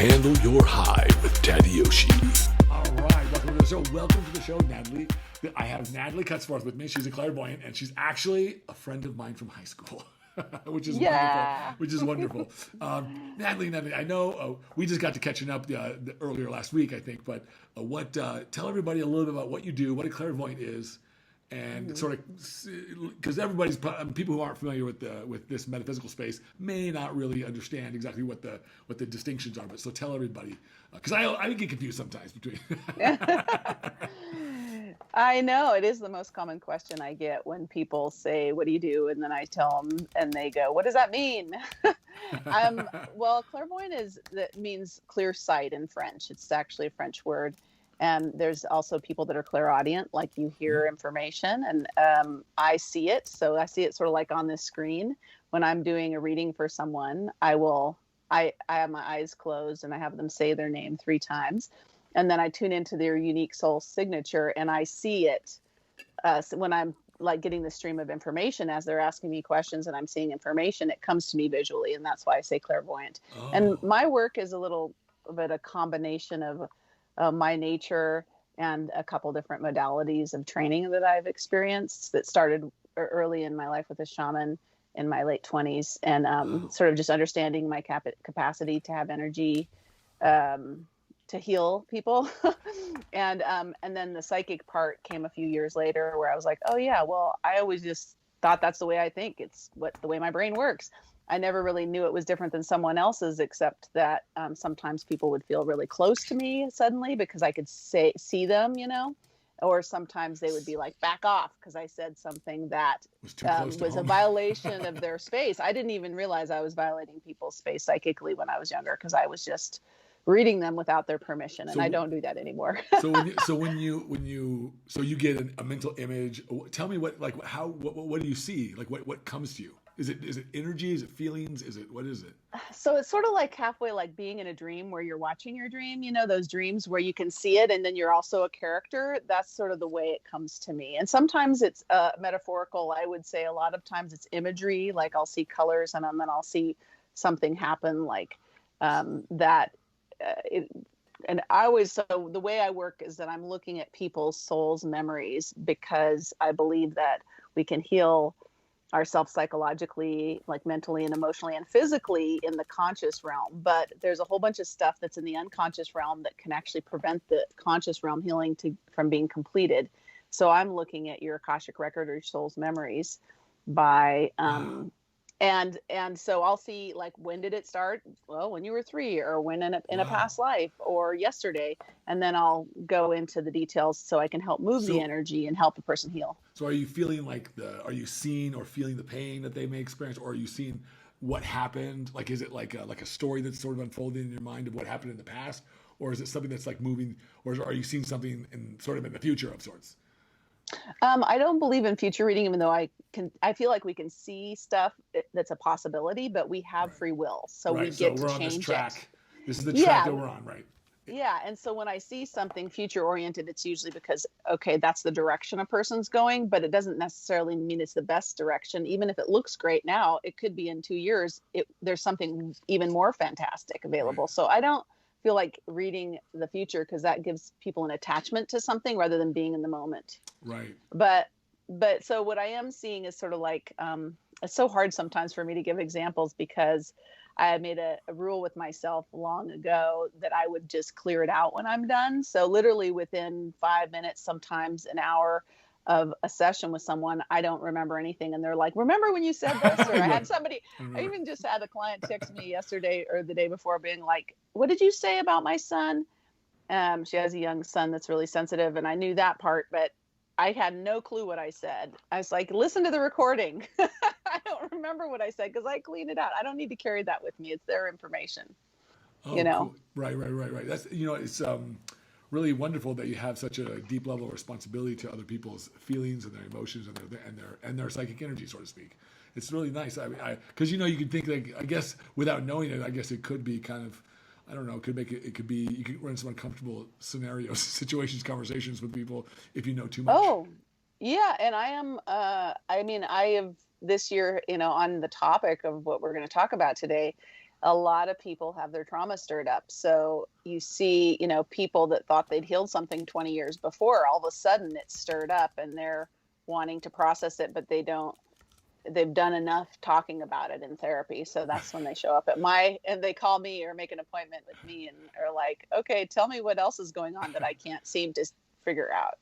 Handle your hive with Tadayoshi. All right, welcome to the show. Welcome to the show, Natalie. I have Natalie Cutsforth with me. She's a clairvoyant, and she's actually a friend of mine from high school, which is wonderful. Natalie, I know we just got to catching up earlier last week, I think. But tell everybody a little bit about what you do, what a clairvoyant is, and sort of because people who aren't familiar with this metaphysical space may not really understand exactly what the distinctions are. But so tell everybody, because I get confused sometimes between. I know it is the most common question I get when people say, "What do you do?" And then I tell them, and they go, "What does that mean?" Well, clairvoyant means clear sight in French. It's actually a French word. And there's also people that are clairaudient, like you hear information, and I see it. So I see it sort of like on this screen. When I'm doing a reading for someone, I have my eyes closed and I have them say their name 3 times. And then I tune into their unique soul signature and I see it when I'm like getting the stream of information as they're asking me questions and I'm seeing information, it comes to me visually. And that's why I say clairvoyant. Oh. And my work is a little bit a combination of my nature and a couple different modalities of training that I've experienced that started early in my life with a shaman in my late 20s and sort of just understanding my capacity to have energy to heal people. and then the psychic part came a few years later where I was like, oh yeah, well, I always just thought that's the way I think. It's the way my brain works. I never really knew it was different than someone else's, except that sometimes people would feel really close to me suddenly because I could see them, or sometimes they would be like, back off, because I said something that was a violation of their space. I didn't even realize I was violating people's space psychically when I was younger because I was just reading them without their permission, and I don't do that anymore. so you get a mental image. Tell me what do you see? Like what comes to you? Is it energy? Is it feelings? What is it? So it's sort of like halfway like being in a dream where you're watching your dream, those dreams where you can see it and then you're also a character. That's sort of the way it comes to me. And sometimes it's metaphorical. I would say a lot of times it's imagery, like I'll see colors and then I'll see something happen like that. So the way I work is that I'm looking at people's souls' memories because I believe that we can heal ourselves psychologically, like mentally and emotionally and physically in the conscious realm. But there's a whole bunch of stuff that's in the unconscious realm that can actually prevent the conscious realm healing from being completed. So I'm looking at your Akashic record or your soul's memories by, and so I'll see like, when did it start? Well, when you were 3 or when in a past life or yesterday. And then I'll go into the details so I can help move the energy and help the person heal. So are you feeling are you seeing or feeling the pain that they may experience, or are you seeing what happened? Like, is it like a story that's sort of unfolding in your mind of what happened in the past? Or is it something that's like moving, or are you seeing something in the future of sorts? I don't believe in future reading, even though I feel like we can see stuff that's a possibility, but we have free will. So we get to change it. We're on this track. This is the track that we're on, right? Yeah. And so when I see something future oriented, it's usually because, okay, that's the direction a person's going, but it doesn't necessarily mean it's the best direction. Even if it looks great now, it could be in 2 years, there's something even more fantastic available. Right. So I don't feel like reading the future because that gives people an attachment to something rather than being in the moment. Right. But so what I am seeing is sort of like, it's so hard sometimes for me to give examples because I had made a rule with myself long ago that I would just clear it out when I'm done. So literally within 5 minutes, sometimes an hour of a session with someone, I don't remember anything. And they're like, remember when you said this? Or I even just had a client text me yesterday or the day before being like, what did you say about my son? She has a young son that's really sensitive. And I knew that part, but I had no clue what I said. I was like, listen to the recording. I don't remember what I said because I cleaned it out. I don't need to carry that with me. It's their information. Oh, cool. Right. That's, it's really wonderful that you have such a deep level of responsibility to other people's feelings and their emotions and their psychic energy, so to speak. It's really nice. Because you can think like, I guess without knowing it, I guess it could be kind of, I don't know, it could be you could run some uncomfortable scenarios, situations, conversations with people if you know too much. Oh, yeah, and I am. I have this year, on the topic of what we're going to talk about today. a lot of people have their trauma stirred up. So you see, people that thought they'd healed something 20 years before, all of a sudden it's stirred up and they're wanting to process it, but they've done enough talking about it in therapy. So that's when they show up and they call me or make an appointment with me and are like, okay, tell me what else is going on that I can't seem to figure out,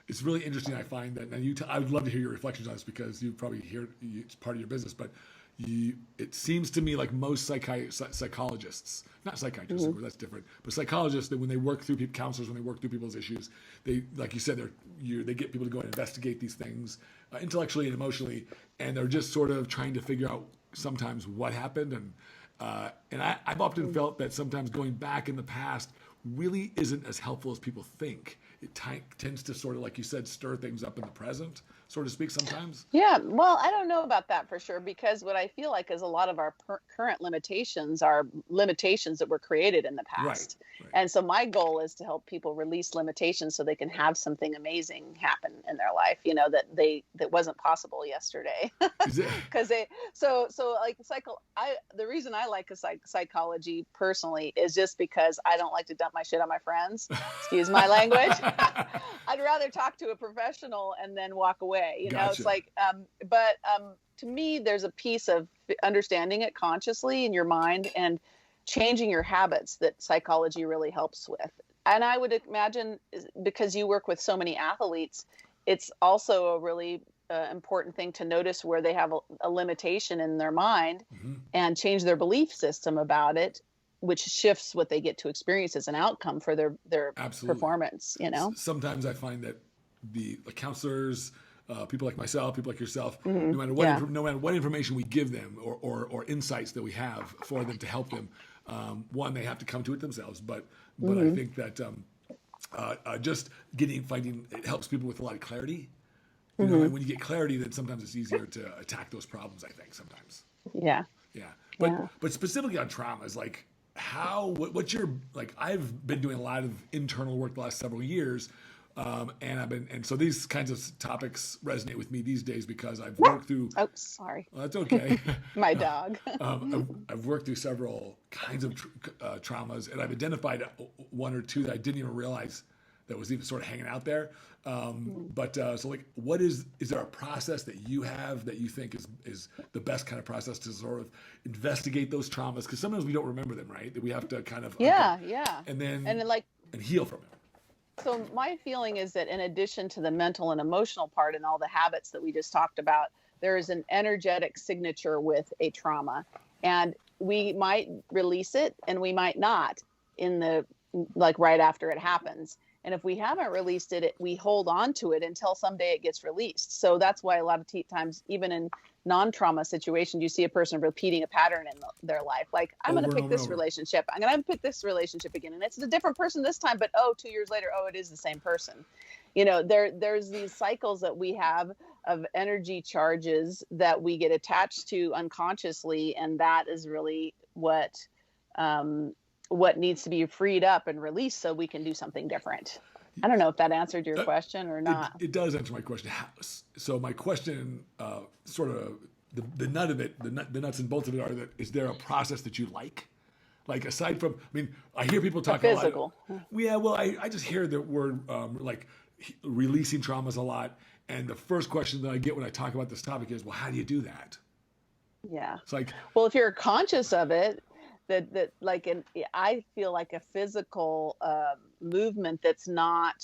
It's really interesting. I find that, and I would love to hear your reflections on this because you probably it's part of your business, but it seems to me like most psychologists, not psychiatrists, that's different, but psychologists, that when they work through counselors, when they work through people's issues, they, like you said, they get people to go and investigate these things intellectually and emotionally, and they're just sort of trying to figure out sometimes what happened. And I've often felt that sometimes going back in the past really isn't as helpful as people think. It tends to sort of, like you said, stir things up in the present, so to speak, sometimes. Yeah, well, I don't know about that for sure, because what I feel like is a lot of our current limitations are limitations that were created in the past. Right. And so my goal is to help people release limitations so they can have something amazing happen in their life, that wasn't possible yesterday. Because the reason I like psychology personally is just because I don't like to dump my shit on my friends. Excuse my language. I'd rather talk to a professional and then walk away. Gotcha. It's like, but to me, there's a piece of understanding it consciously in your mind and changing your habits that psychology really helps with. And I would imagine, because you work with so many athletes, it's also a really important thing to notice where they have a limitation in their mind and change their belief system about it, which shifts what they get to experience as an outcome for their performance. Sometimes I find that the counselors, people like myself, people like yourself, Mm-hmm. no matter what information we give them or insights that we have for them to help them, one, they have to come to it themselves. But I think that just finding it helps people with a lot of clarity. And when you get clarity, then sometimes it's easier to attack those problems. I think sometimes. Yeah. But specifically on traumas, like what's your, like, I've been doing a lot of internal work the last several years. And so these kinds of topics resonate with me these days because I've worked through. Oh, sorry. Well, that's okay. My dog. I've worked through several kinds of traumas, and I've identified one or two that I didn't even realize that was even sort of hanging out there. So like, is there a process that you have that you think is the best kind of process to sort of investigate those traumas? Because sometimes we don't remember them, right? That we have to kind of and heal from it. So my feeling is that in addition to the mental and emotional part and all the habits that we just talked about, there is an energetic signature with a trauma, and we might release it and we might not right after it happens. And if we haven't released it, we hold on to it until someday it gets released. So that's why a lot of times, even in non-trauma situations, you see a person repeating a pattern in their life. Like, I'm going to pick this relationship. I'm going to pick this relationship again. And it's a different person this time, but 2 years later, it is the same person. There's these cycles that we have of energy charges that we get attached to unconsciously. And that is really what needs to be freed up and released so we can do something different. I don't know if that answered your question or not. It does answer my question. So my question, sort of the nut of it, the nuts and bolts of it are that, is there a process that you like? Like, aside from, I hear people talk physical. A lot. Yeah, well, I just hear the word like releasing traumas a lot. And the first question that I get when I talk about this topic is, well, how do you do that? Yeah. It's like, well, if you're conscious of it, I feel like a physical movement that's not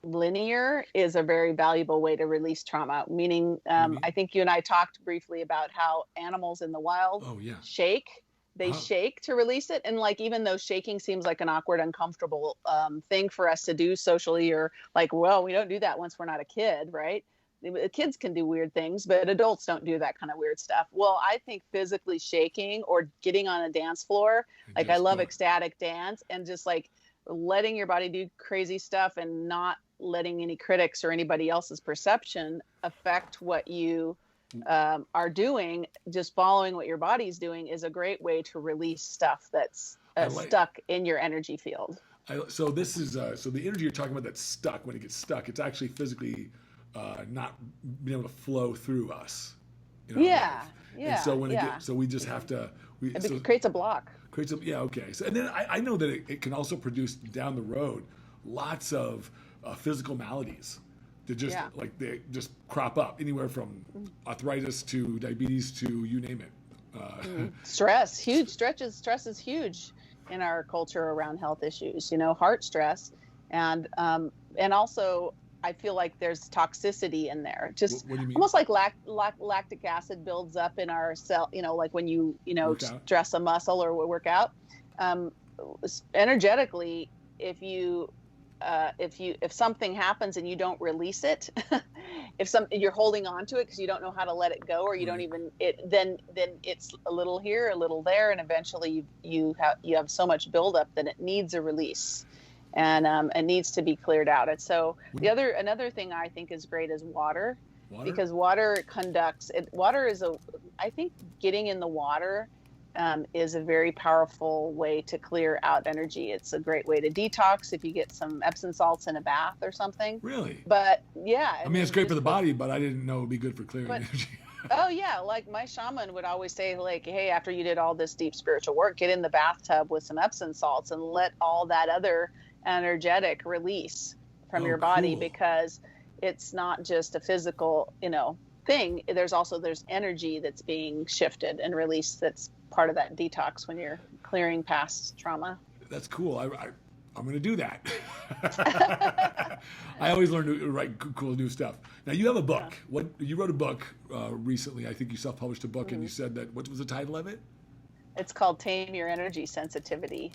linear is a very valuable way to release trauma. Meaning, I think you and I talked briefly about how animals in the wild shake. They shake to release it. And even though shaking seems like an awkward, uncomfortable thing for us to do socially, or we don't do that once we're not a kid, right? Kids can do weird things, but adults don't do that kind of weird stuff. Well, I think physically shaking or getting on a dance floor, I love ecstatic dance, and just letting your body do crazy stuff and not letting any critics or anybody else's perception affect what you are doing. Just following what your body's doing is a great way to release stuff that's stuck in your energy field. So this is so the energy you're talking about that's stuck. When it gets stuck, it's actually physically not being able to flow through us. in our life. And so when so we just have to. It creates a block. Okay. So, and then I know that it can also produce down the road lots of physical maladies that just like they just crop up anywhere from arthritis to diabetes to you name it. Stress is huge in our culture around health issues. Heart stress, and also I feel like there's toxicity in there. Just what do you mean? Almost like lactic acid builds up in our cell. Like when you stress a muscle or work out. Energetically, if something happens and you don't release it, you're holding on to it because you don't know how to let it go, or you don't even then it's a little here, a little there, and eventually you have so much buildup that it needs a release, and it needs to be cleared out. And so another thing I think is great is water? Because water conducts. Water is I think getting in the water is a very powerful way to clear out energy. It's a great way to detox if you get some Epsom salts in a bath or something. Really? But yeah. I mean, it's great for the body, but I didn't know it would be good for clearing energy. Oh yeah, like my shaman would always say, like, hey, after you did all this deep spiritual work, get in the bathtub with some Epsom salts and let all that other energetic release from your body, because it's not just a physical, thing. There's energy that's being shifted and released. That's part of that detox when you're clearing past trauma. That's cool. I'm going to do that. I always learn to write cool new stuff. Now you have a book. You wrote a book recently. I think you self-published a book, and you said that. What was the title of it? It's called Tame Your Energy Sensitivity.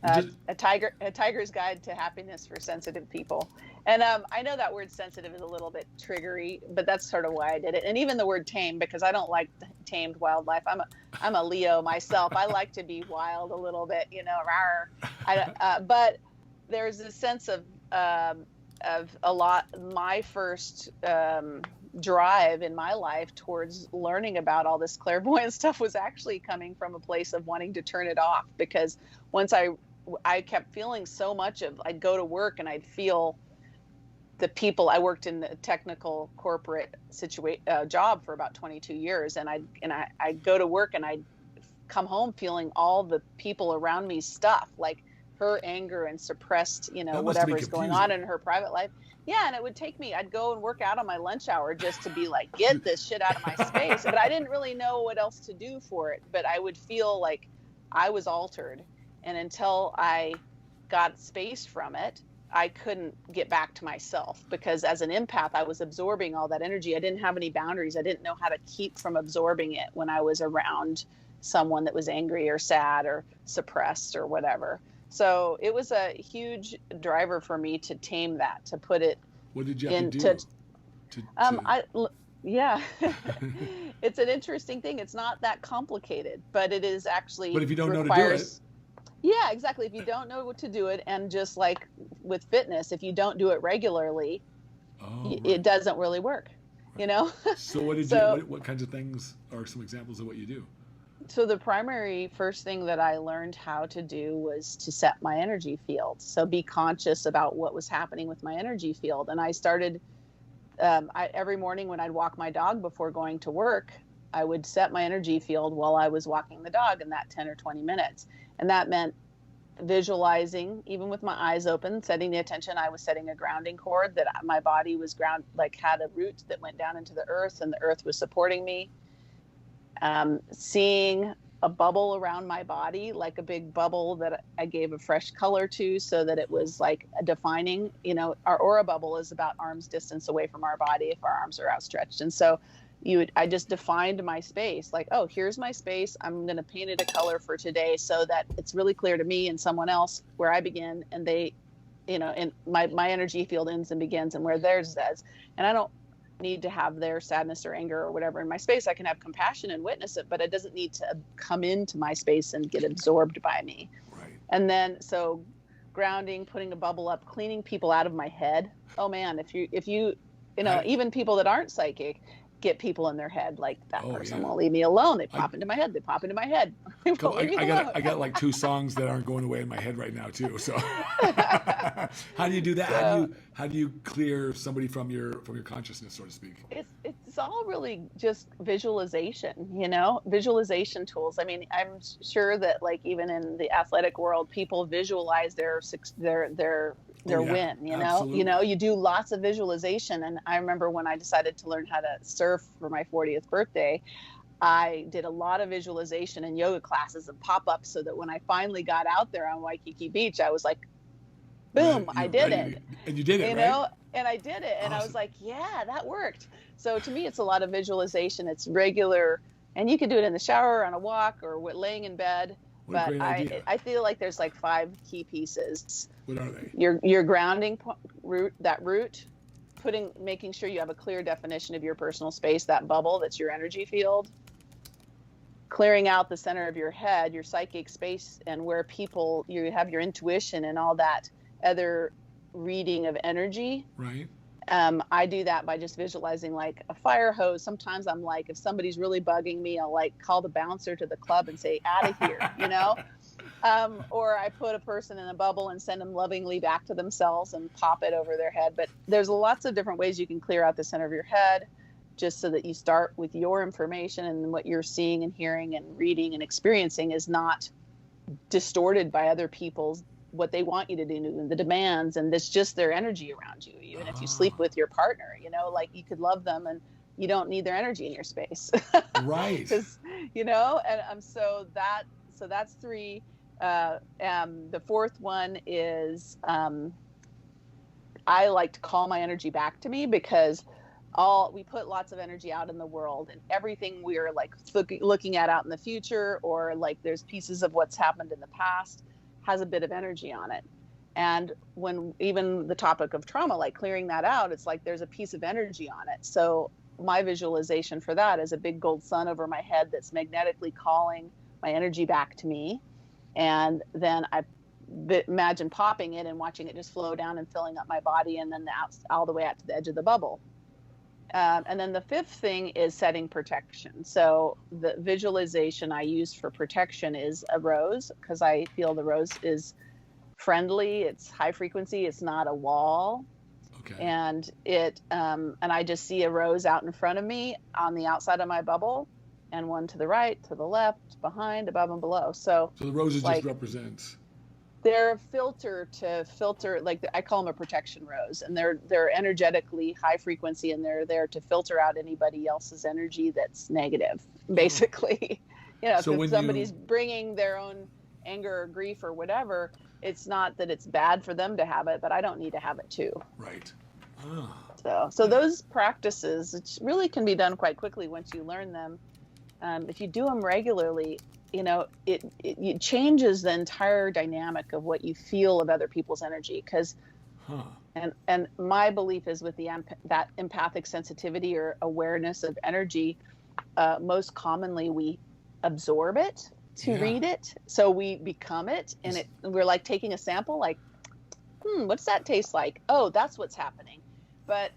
A tiger's guide to happiness for sensitive people. And I know that word sensitive is a little bit triggery, but that's sort of why I did it. And even the word tame, because I don't like tamed wildlife. I'm a Leo myself. I like to be wild a little bit, rawr. But there's a sense of a lot. My first drive in my life towards learning about all this clairvoyant stuff was actually coming from a place of wanting to turn it off, because once I kept feeling so much I'd go to work and I'd feel the people. I worked in the technical corporate job for about 22 years, and I'd go to work and I'd come home feeling all the people around me stuff, like her anger and suppressed, whatever's going on in her private life. Yeah, and it would take me, I'd go and work out on my lunch hour just to be like, get this shit out of my space. But I didn't really know what else to do for it. But I would feel like I was altered. And until I got space from it, I couldn't get back to myself, because as an empath, I was absorbing all that energy. I didn't have any boundaries. I didn't know how to keep from absorbing it when I was around someone that was angry or sad or suppressed or whatever. So it was a huge driver for me to tame that, to put it. What did you have to do? Yeah, it's an interesting thing. It's not that complicated, but it is actually. But if you don't know to do it. Yeah, exactly. If you don't know what to do it, and just like with fitness, if you don't do it regularly, it doesn't really work. So what kinds of things are some examples of what you do? So the primary first thing that I learned how to do was to set my energy field. So be conscious about what was happening with my energy field. And I started every morning when I'd walk my dog before going to work, I would set my energy field while I was walking the dog in that 10 or 20 minutes. And that meant visualizing, even with my eyes open, setting the attention. I was setting a grounding cord, that my body was had a root that went down into the earth, and the earth was supporting me. Seeing a bubble around my body, like a big bubble that I gave a fresh color to, so that it was like defining, our aura bubble is about arm's distance away from our body if our arms are outstretched. And so I just defined my space, like, oh, here's my space. I'm going to paint it a color for today so that it's really clear to me and someone else where I begin, and they, and my energy field ends and begins, and where theirs does. And I don't need to have their sadness or anger or whatever in my space. I can have compassion and witness it, but it doesn't need to come into my space and get absorbed by me. Right. And then, so grounding, putting a bubble up, cleaning people out of my head. Oh man, if you even people that aren't psychic, get people in their head. Like that person yeah. won't leave me alone. They pop into my head. They pop into my head. I got like 2 songs that aren't going away in my head right now too. So how do you do that? So, how do you clear somebody from your consciousness, so to speak? it's all really just visualization, visualization tools. I mean, I'm sure that like even in the athletic world, people visualize their win, absolutely. you do lots of visualization. And I remember when I decided to learn how to surf for my 40th birthday, I did a lot of visualization and yoga classes and pop-ups so that when I finally got out there on Waikiki Beach, I was like, boom, I did it. And you did it, right? And I did it. And Awesome. I was like, yeah, that worked. So to me, it's a lot of visualization. It's regular, and you can do it in the shower, on a walk, or laying in bed. What a great idea. I feel like there's like 5 key pieces. What are they? Your grounding root, making sure you have a clear definition of your personal space, that bubble that's your energy field. Clearing out the center of your head, your psychic space, and where you have your intuition and all that other reading of energy. Right. I do that by just visualizing like a fire hose. Sometimes I'm like, if somebody's really bugging me, I'll like call the bouncer to the club and say, out of here, or I put a person in a bubble and send them lovingly back to themselves and pop it over their head. But there's lots of different ways you can clear out the center of your head, just so that you start with your information, and what you're seeing and hearing and reading and experiencing is not distorted by other people's, what they want you to do, and the demands, and it's just their energy around you. Even if you sleep with your partner, like you could love them and you don't need their energy in your space. Right. So that's 3. The 4th one is I like to call my energy back to me, because we put lots of energy out in the world, and everything we're like looking at out in the future, or like there's pieces of what's happened in the past, has a bit of energy on it. And when even the topic of trauma, like clearing that out, it's like there's a piece of energy on it. So my visualization for that is a big gold sun over my head that's magnetically calling my energy back to me. And then I imagine popping it and watching it just flow down and filling up my body, and then all the way out to the edge of the bubble. And then the 5th thing is setting protection. So the visualization I use for protection is a rose, because I feel the rose is friendly. It's high frequency. It's not a wall. Okay. And and I just see a rose out in front of me on the outside of my bubble, and one to the right, to the left, behind, above, and below. So the roses just represents. They're a filter to filter, like I call them a protection rose, and they're energetically high frequency, and they're there to filter out anybody else's energy that's negative, basically. So if somebody's bringing their own anger or grief or whatever, it's not that it's bad for them to have it, but I don't need to have it too. Right. So those practices, it really can be done quite quickly once you learn them. If you do them regularly, it changes the entire dynamic of what you feel of other people's energy. And my belief is with that empathic sensitivity or awareness of energy, most commonly we absorb it to read it. So we become it, and we're like taking a sample, like, what's that taste like? Oh, that's what's happening. But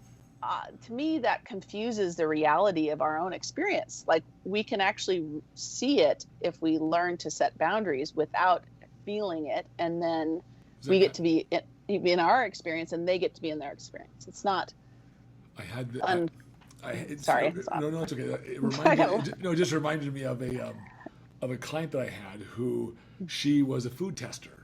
to me, that confuses the reality of our own experience. Like, we can actually see it if we learn to set boundaries without feeling it, and then we get to be in our experience, and they get to be in their experience. It's not. Sorry. No, it's okay. It just reminded me of a client that I had who she was a food tester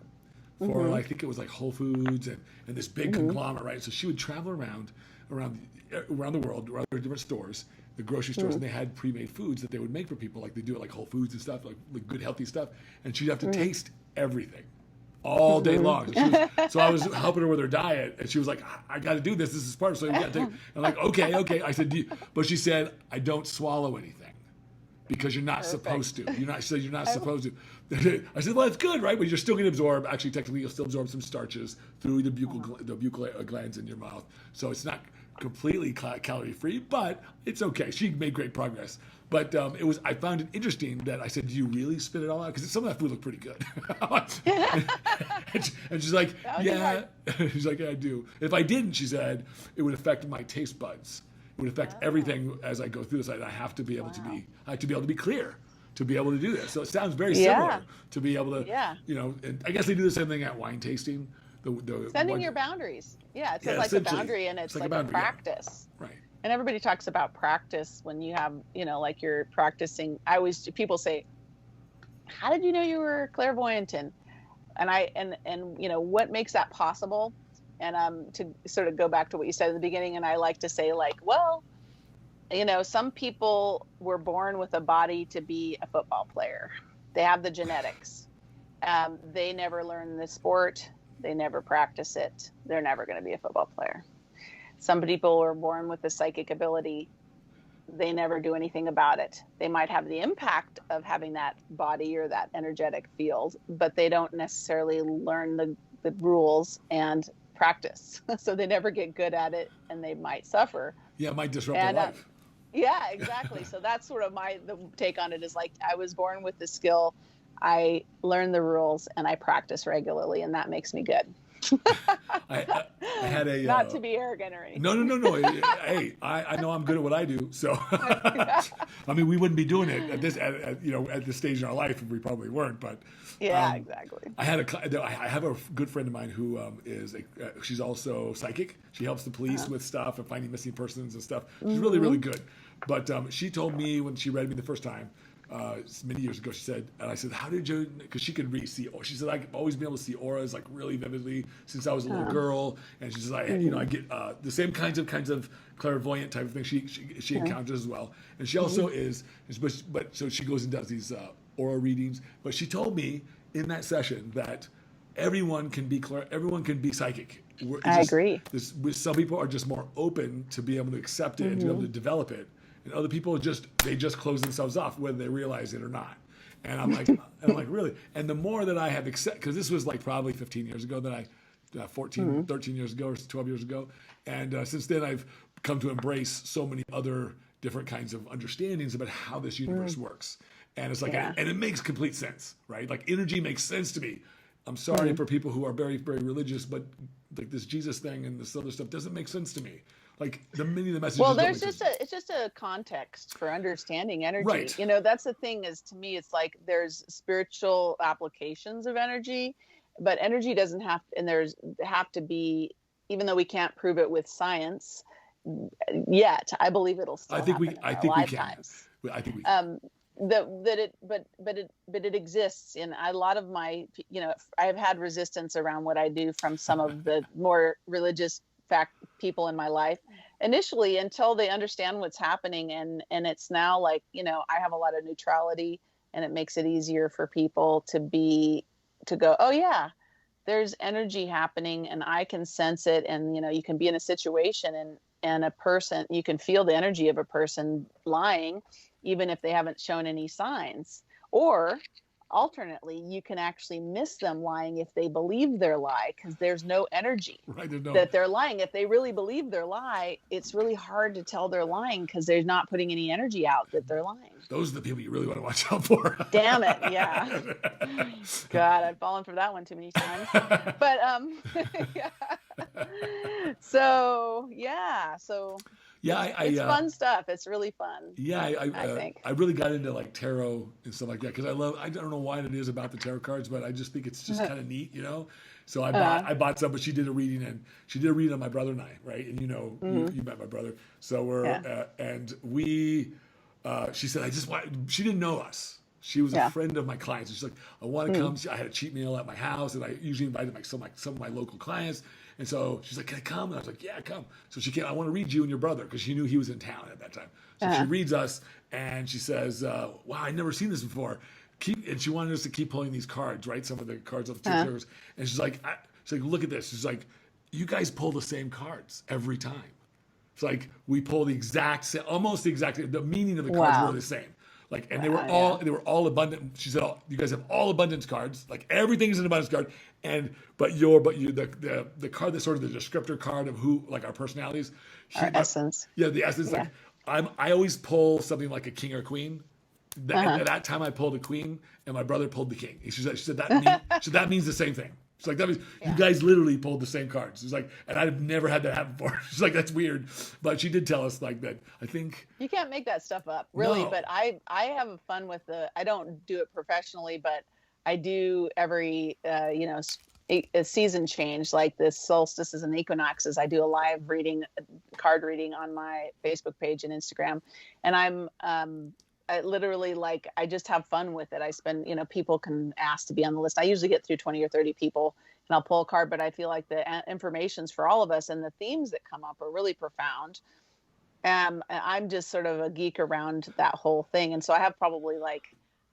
for, I think it was like Whole Foods and this big conglomerate, right? So she would travel around the world, around different stores, the grocery stores, and they had pre-made foods that they would make for people, like they do it like Whole Foods and stuff, like good healthy stuff, and she'd have to taste everything all day long. So I was helping her with her diet, and she was like, I got to do this. This is part of it. So you got to take. I'm like, okay. I said, but she said, I don't swallow anything because you're not supposed to. You're not supposed to. I said, well, that's good, right? But you're still going to absorb. Actually, technically, you'll still absorb some starches through the buccal glands in your mouth. So it's not completely calorie free, but it's okay. She made great progress. But I found it interesting that I said, do you really spit it all out? Because some of that food looked pretty good. and she's like, yeah. She's like, yeah, I do. If I didn't, she said, it would affect my taste buds. would affect everything as I go through this. I have to be able to be, I have to be able to be clear to be able to do this. So it sounds very similar to be able to, you know, and I guess they do the same thing at wine tasting. Setting your boundaries. Yeah, it's like a boundary, and it's like a practice. Yeah. Right. And everybody talks about practice when you have, you know, like you're practicing. People say, how did you know you were clairvoyant? And you know, what makes that possible? And to sort of go back to what you said at the beginning, and I like to say, like, well, you know, some people were born with a body to be a football player. They have the genetics. They never learn the sport. They never practice it. They're never going to be a football player. Some people are born with the psychic ability. They never do anything about it. They might have the impact of having that body or that energetic field, but they don't necessarily learn the rules and practice. So they never get good at it, and they might suffer. Yeah, it might disrupt their life. Yeah, exactly. So that's sort of the take on it is like, I was born with the skill. I learn the rules and I practice regularly, and that makes me good. I had a not to be arrogant or anything. No. Hey, I know I'm good at what I do. So I mean, we wouldn't be doing it at this stage in our life if we probably weren't. But exactly. I have a good friend of mine who she's also psychic. She helps the police with stuff and finding missing persons and stuff. She's really, really good. But she told me when she read me the first time, many years ago, she said, and I said, how did you, because she could see, she said, I've always been able to see auras like really vividly since I was a little girl. And she says, I get the same kinds of clairvoyant type of thing she encounters as well. And she also so she goes and does these aura readings. But she told me in that session that everyone can be psychic. I agree. Some people are just more open to be able to accept it and to be able to develop it. And other people just close themselves off whether they realize it or not. And I'm like, really? And the more that I have accepted, because this was like probably 15 years ago that 13 years ago or 12 years ago. And since then I've come to embrace so many other different kinds of understandings about how this universe works. And it's like, and it makes complete sense, right? Like energy makes sense to me. I'm sorry for people who are very, very religious, but like this Jesus thing and this other stuff doesn't make sense to me. Like many of the messages. Well, it's just a context for understanding energy. Right. You know, that's the thing is, to me, it's like there's spiritual applications of energy, but energy doesn't have to be, even though we can't prove it with science yet. I believe it'll still happen in our lifetimes. I think we can. But it exists in a lot of my, you know, I have had resistance around what I do from some of the more religious people in my life initially, until they understand what's happening. And it's now like, you know, I have a lot of neutrality, and it makes it easier for people to go, oh yeah, there's energy happening and I can sense it. And, you know, you can be in a situation and a person, you can feel the energy of a person lying, even if they haven't shown any signs. Or alternately, you can actually miss them lying if they believe their lie, because there's no energy that they're lying. If they really believe their lie, it's really hard to tell they're lying because they're not putting any energy out that they're lying. Those are the people you really want to watch out for. Damn it, yeah. God, I've fallen for that one too many times. But so it's fun stuff. It's really fun. Yeah, I think I really got into like tarot and stuff like that because I don't know why it is about the tarot cards, but I just think it's just kind of neat, you know. So I bought some, but she did a reading on my brother and I, right? And you know, you met my brother, so we're and we. She said, she didn't know us. She was a friend of my clients. And she's like, I want to come. I had a cheap meal at my house, and I usually invited some of my local clients. And so she's like, can I come? And I was like, yeah, come. So she came. I want to read you and your brother, because she knew he was in town at that time. So she reads us, and she says, wow, I've never seen this before. And she wanted us to keep pulling these cards, right? Some of the cards of the two. And she's like, look at this. She's like, you guys pull the same cards every time. It's like we pull almost the exact. The meaning of the cards were the same. Like, and they were all abundant. She said, you guys have all abundance cards. Like everything is an abundance card. But the card that's sort of the descriptor card of who, like our personalities. Our essence. Yeah, the essence. Yeah. Like I always pull something like a king or queen. At that time, I pulled a queen, and my brother pulled the king. She said that means the same thing. She's like, you guys literally pulled the same cards. She's like, and I've never had that happen before. She's like, that's weird. But she did tell us like that. I think you can't make that stuff up, really. No. But I have fun with I don't do it professionally, but I do every, a season change, like this solstices and equinoxes. I do a live card reading on my Facebook page and Instagram. And I literally I just have fun with it. I spend, people can ask to be on the list. I usually get through 20 or 30 people and I'll pull a card, but I feel like the information's for all of us and the themes that come up are really profound. I'm just sort of a geek around that whole thing. And so I have probably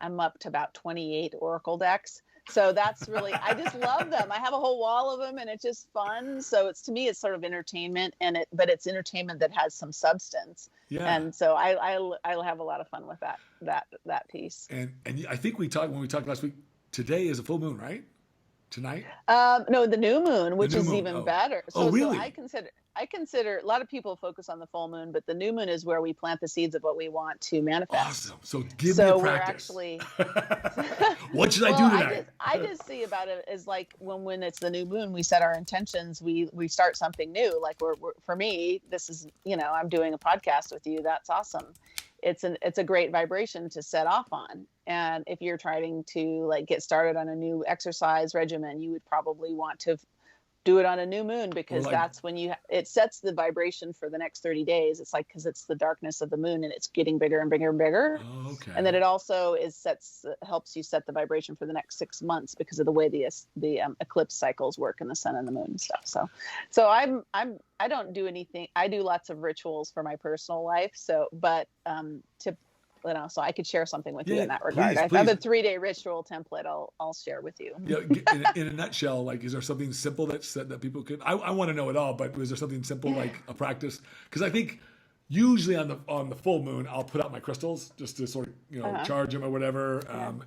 I'm up to about 28 Oracle decks. So that's really, I just love them. I have a whole wall of them and it's just fun. So to me, it's sort of entertainment but it's entertainment that has some substance. Yeah. And so I'll have a lot of fun with that piece. And I think when we talked last week, today is a full moon, right? Tonight? No, the new moon, which is even better. So, really? So I consider a lot of people focus on the full moon, but the new moon is where we plant the seeds of what we want to manifest. Awesome. So give me a practice. What should I do tonight? I just see about it as when it's the new moon, we set our intentions. We start something new. For me, this is, I'm doing a podcast with you. That's awesome. It's a great vibration to set off on. And if you're trying to get started on a new exercise regimen, you would probably want to do it on a new moon, because that's when it sets the vibration for the next 30 days. It's because it's the darkness of the moon and it's getting bigger and bigger and bigger. Oh, okay. And then it also helps you set the vibration for the next 6 months because of the way the eclipse cycles work and the sun and the moon and stuff. So I don't do anything. I do lots of rituals for my personal life. So I could share something with you in that regard. I have a 3-day ritual template I'll share with you. Yeah, in a nutshell, is there something simple that people could? I want to know it all, but is there something simple like a practice? Because I think usually on the full moon I'll put out my crystals just to sort of charge them or whatever.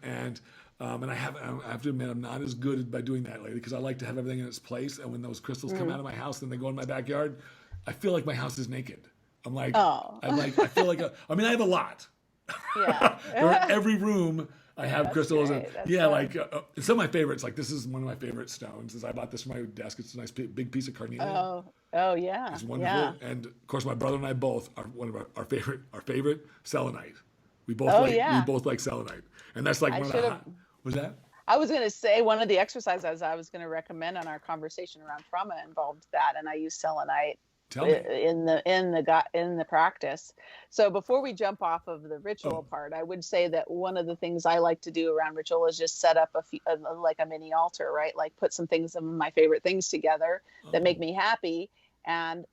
And I have to admit I'm not as good by doing that lately, because I like to have everything in its place. And when those crystals come out of my house and they go in my backyard, I feel like my house is naked. I'm like, I feel like I have a lot. Yeah. Every room I have crystals. And some of my favorites, like this is one of my favorite stones. I bought this for my desk. It's a nice big piece of carnelian. Oh yeah. It's wonderful. Yeah. And of course my brother and I both are one of our favorite selenite. We both like selenite. And that's one of the was that? I was going to say one of the exercises I was going to recommend on our conversation around trauma involved that, and I use selenite in the practice. So before we jump off of the ritual part, I would say that one of the things I like to do around ritual is just set up a mini altar, right? Put some things, some of my favorite things together that make me happy, and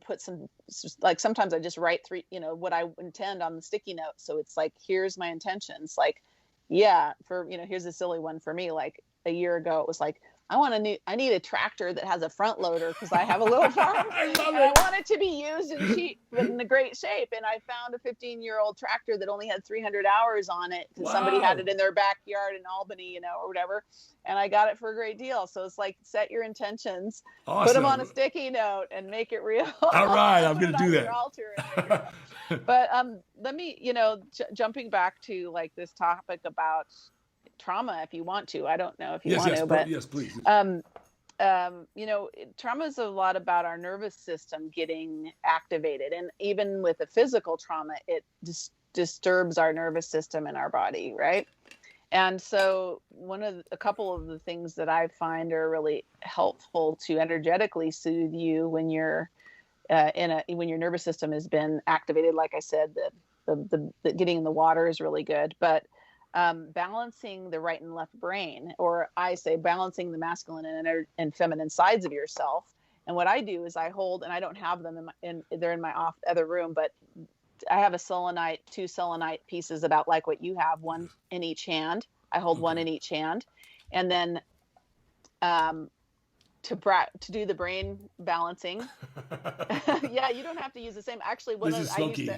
put some, sometimes I just write what I intend on the sticky note. So it's here's my intentions. Here's a silly one for me. A year ago, it was I need a tractor that has a front loader because I have a little farm and I want it to be used and cheap but in a great shape. And I found a 15-year-old tractor that only had 300 hours on it because somebody had it in their backyard in Albany, or whatever. And I got it for a great deal. So it's set your intentions, put them on a sticky note, and make it real. All right, I'm going to do that. But let me, jumping back to this topic about trauma, if you want to. I don't know if you want to, but yes, please. Trauma is a lot about our nervous system getting activated, and even with a physical trauma, it disturbs our nervous system in our body, right? And so a couple of the things that I find are really helpful to energetically soothe you when you're when your nervous system has been activated. Like I said, the getting in the water is really good, but balancing the right and left brain, or I say balancing the masculine and feminine sides of yourself. And what I do is I hold, and I don't have them they're in my other room, but I have two selenite pieces about what you have, one in each hand. I hold one in each hand, and then to do the brain balancing. Yeah, you don't have to use the same. Actually, this is smoky.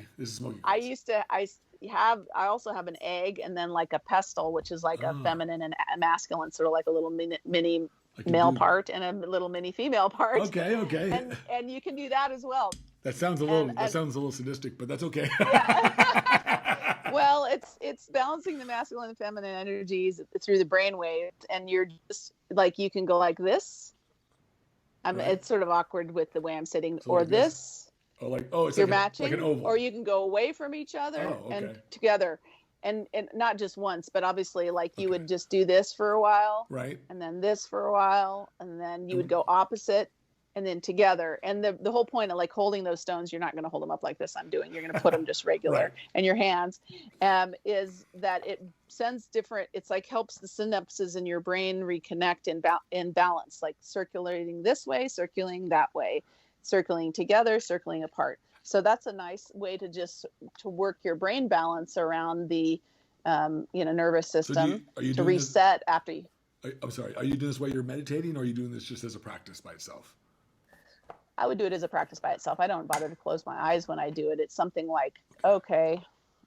I also have an egg, and then a pestle, which is a feminine and a masculine, sort of a little mini male part and a little mini female part. Okay. And you can do that as well. That sounds a little sadistic, but that's okay. Yeah. Well, it's balancing the masculine and feminine energies through the brainwave, and you're just like you can go like this. Right. It's sort of awkward with the way I'm sitting, So or like this? this. It's You're like matching, like an oval. or you can go away from each other and Okay. together, and not just once, but obviously like you would just do this for a while, Right. and then this for a while, and then you would go opposite, and then together. And the whole point of like holding those stones, you're not going to hold them up like this I'm doing. You're going to put them just regular Right. in your hands, is that it sends different. It's like helps the synapses in your brain reconnect in balance, like circulating this way, circulating that way, circling together, circling apart. So that's a nice way to work your brain balance around the nervous system to reset after you. I'm sorry. Are you doing this while you're meditating, or are you doing this just as a practice by itself? I would do it as a practice by itself. I don't bother to close my eyes when I do it. It's something like, okay,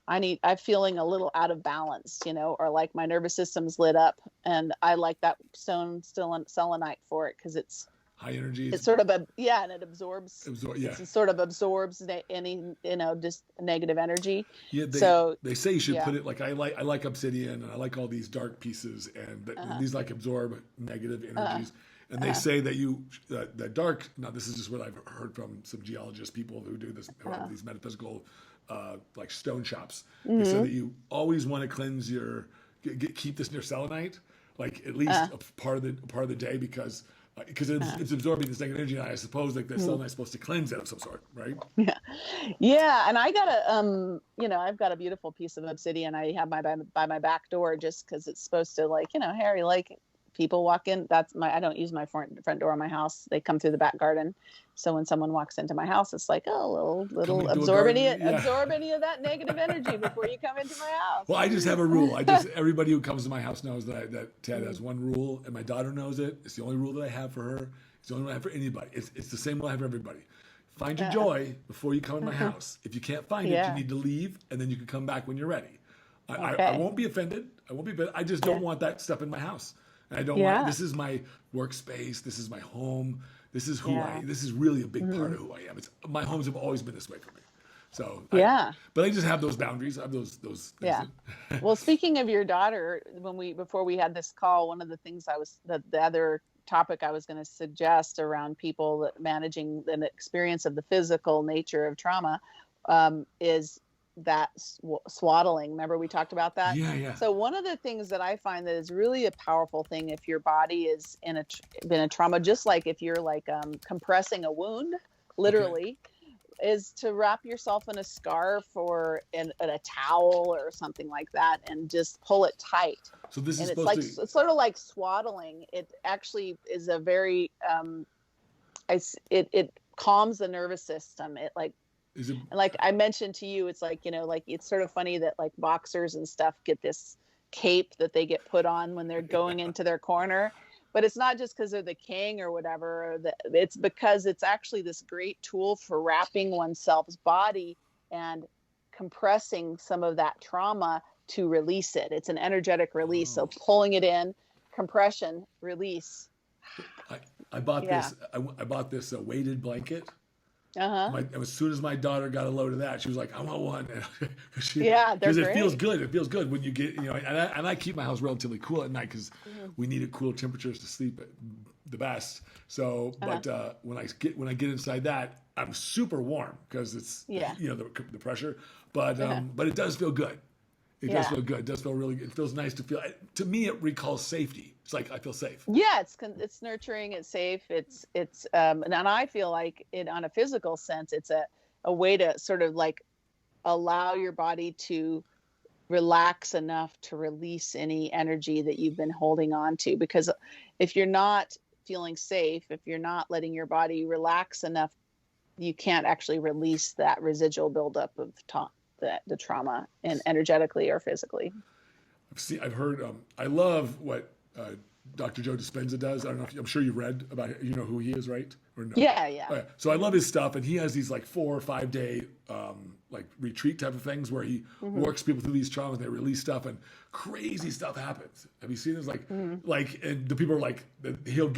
I'm feeling a little out of balance, or like my nervous system's lit up, and I like that stone selenite for it because it's high energy. It's sort of and it absorbs. Yeah. It sort of absorbs any just negative energy. Yeah. They say you should put it like I like Obsidian, and I like all these dark pieces, and these like absorb negative energies. And they say that the dark. Now this is just what I've heard from some geologists, people who do this, these metaphysical, like stone shops. They say that you always want to cleanse keep this near selenite, like at least a part of the day, because it's absorbing this negative energy. And I suppose like the selenite is supposed to cleanse it of some sort, right? Yeah. And I got I've got a beautiful piece of obsidian I have by my back door, just because it's supposed to, like, Harry, like, people walk in. I don't use my front door of my house. They come through the back garden. So when someone walks into my house, it's like, oh, little absorb any of that negative energy before you come into my house. Well, I just have a rule. Everybody who comes to my house knows that Ted has one rule, and my daughter knows it. It's the only rule that I have for her. It's the only one I have for anybody. It's the same rule I have for everybody. Find your joy before you come in my house. If you can't find it, you need to leave, and then you can come back when you're ready. I won't be offended. I just don't want that stuff in my house. I don't want. This is my workspace. This is my home. This is who this is really a big part of who I am. My homes have always been this way for me. So but I just have those boundaries. I have those things. Yeah. Well, speaking of your daughter, before we had this call, one of the things the other topic I was going to suggest around people managing an experience of the physical nature of trauma is that swaddling. Remember we talked about that? Yeah. So one of the things that I find that is really a powerful thing if your body is been a trauma, just like if you're like compressing a wound, literally, is to wrap yourself in a scarf or in a towel or something like that and just pull it tight. So this is it's sort of like swaddling. It actually is a very it calms the nervous system. It like. And like I mentioned to you, it's like, like it's sort of funny that like boxers and stuff get this cape that they get put on when they're going into their corner. But it's not just because they're the king or whatever. It's because it's actually this great tool for wrapping oneself's body and compressing some of that trauma to release it. It's an energetic release. So pulling it in, compression, release. I bought this. I bought this weighted blanket. As soon as my daughter got a load of that, she was like, "I want one." Because it feels good. It feels good when you get, and I keep my house relatively cool at night because we need it cool temperatures to sleep the best. So, but when I get inside that, I'm super warm because it's the pressure. But it does feel good. It does feel good. It does feel really good. It feels nice to feel. To me, it recalls safety. It's like I feel safe. Yeah, it's nurturing. It's safe. It's and I feel like on a physical sense, it's a way to sort of like allow your body to relax enough to release any energy that you've been holding on to. Because if you're not feeling safe, if you're not letting your body relax enough, you can't actually release that residual buildup of the trauma, and energetically or physically. I've heard. I love what Dr. Joe Dispenza does. I don't know I'm sure you read about it. You know who he is, right? Or no? Yeah, yeah. Okay. So I love his stuff, and he has these like 4 or 5 day like retreat type of things where he works people through these traumas. They release stuff, and crazy stuff happens. Have you seen this? Like, and the people are like, he'll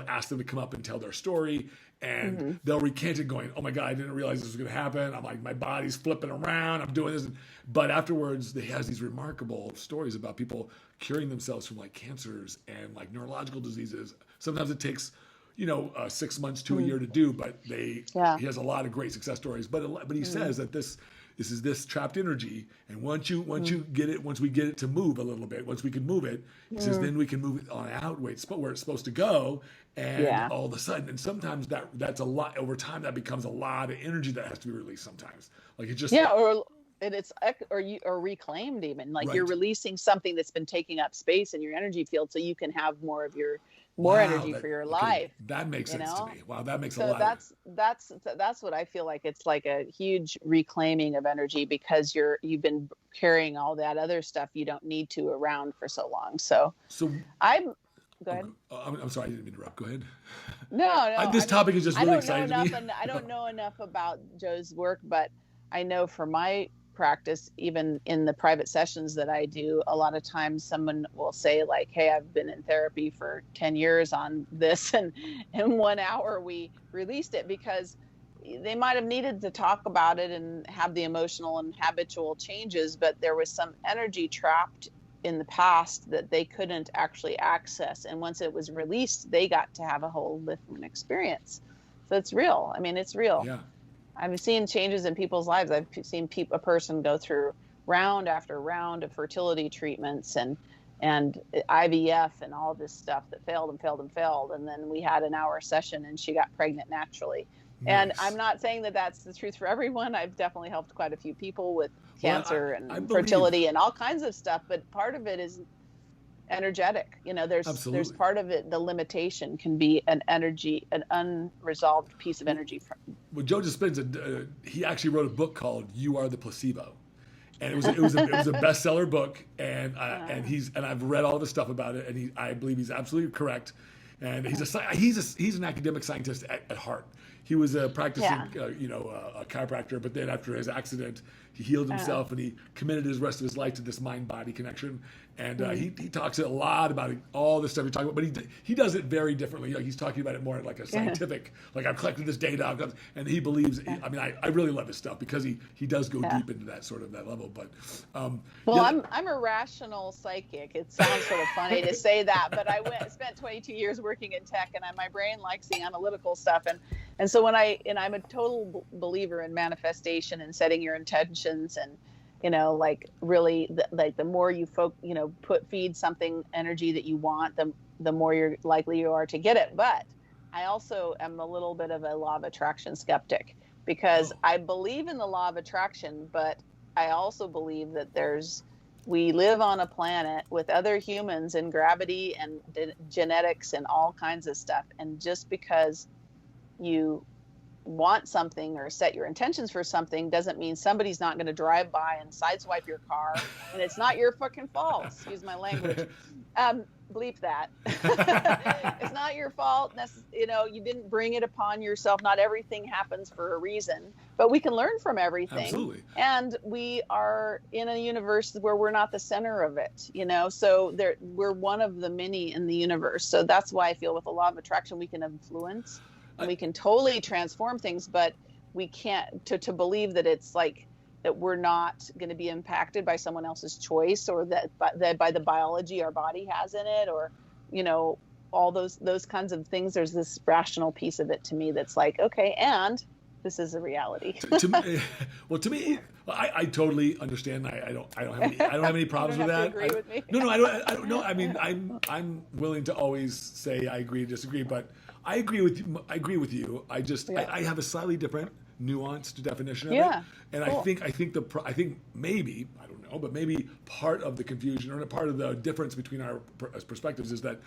ask them to come up and tell their story, and they'll recant it, going, "Oh my God, I didn't realize this was going to happen. I'm like, my body's flipping around. I'm doing this," but afterwards, he has these remarkable stories about people curing themselves from like cancers and like neurological diseases. Sometimes it takes 6 months to a year to do, but he has a lot of great success stories. But he says that this is this trapped energy, and once we get it to move a little bit, once we can move it, he says, then we can move it on out where it's supposed to go, and all of a sudden, and sometimes that's a lot over time. That becomes a lot of energy that has to be released. Sometimes, like it just or reclaimed, even like you're releasing something that's been taking up space in your energy field, so you can have more of your energy for your life. That makes sense to me. Wow, that makes a lot. That's what I feel like. It's like a huge reclaiming of energy, because you've been carrying all that other stuff you don't need to around for so long. So go ahead. I'm sorry, I didn't interrupt. Go ahead. No. This topic is just really exciting to me. I don't know enough about Joe's work, but I know from my practice, even in the private sessions that I do, a lot of times someone will say like, "Hey, I've been in therapy for 10 years on this, and in 1 hour we released it," because they might have needed to talk about it and have the emotional and habitual changes, but there was some energy trapped in the past that they couldn't actually access, and once it was released, they got to have a whole different experience. So it's real. I mean, it's real. Yeah. I've seen changes in people's lives. I've seen a person go through round after round of fertility treatments and IVF and all this stuff that failed and failed and failed. And then we had an hour session and she got pregnant naturally. Nice. And I'm not saying that that's the truth for everyone. I've definitely helped quite a few people with cancer and fertility and all kinds of stuff. But part of it is energetic. There's part of it, the limitation can be an unresolved piece of energy. Well, Joe Dispenza, he actually wrote a book called "You Are the Placebo," and it was a bestseller book, and I've read all the stuff about it, and I believe he's absolutely correct, and he's an academic scientist at heart. He was a practicing a chiropractor, but then after his accident, he healed himself and he committed his rest of his life to this mind-body connection. And he talks a lot about all this stuff you're talking about, but he does it very differently. Like he's talking about it more like a scientific, like I've collected this data, and he believes. I really love his stuff because he does go deep into that sort of that level. But I'm a rational psychic. It sounds sort of funny to say that, but I spent 22 years working in tech, and my brain likes the analytical stuff, and so I'm a total believer in manifestation and setting your intentions, and really the more you feed something energy that you want, the more you're likely you are to get it. But I also am a little bit of a law of attraction skeptic, because I believe in the law of attraction, but I also believe that we live on a planet with other humans and gravity and genetics and all kinds of stuff. And just because you want something or set your intentions for something doesn't mean somebody's not going to drive by and sideswipe your car, and it's not your fucking fault. Excuse my language. Bleep that. It's not your fault. You didn't bring it upon yourself. Not everything happens for a reason, but we can learn from everything. Absolutely. And we are in a universe where we're not the center of it, so we're one of the many in the universe. So that's why I feel with the law of attraction, we can influence and we can totally transform things, but we can't to believe that it's like that we're not going to be impacted by someone else's choice, or that by the biology our body has in it, or all those kinds of things. There's this rational piece of it to me that's like, okay, and this is a reality. to me, I totally understand. I don't have any problems with that. Agree with me. No, I don't know. I mean, I'm willing to always say I agree, disagree, but I agree with you. I just I have a slightly different, nuanced definition of it, and cool. I think maybe, I don't know, but maybe part of the confusion or part of the difference between our perspectives is that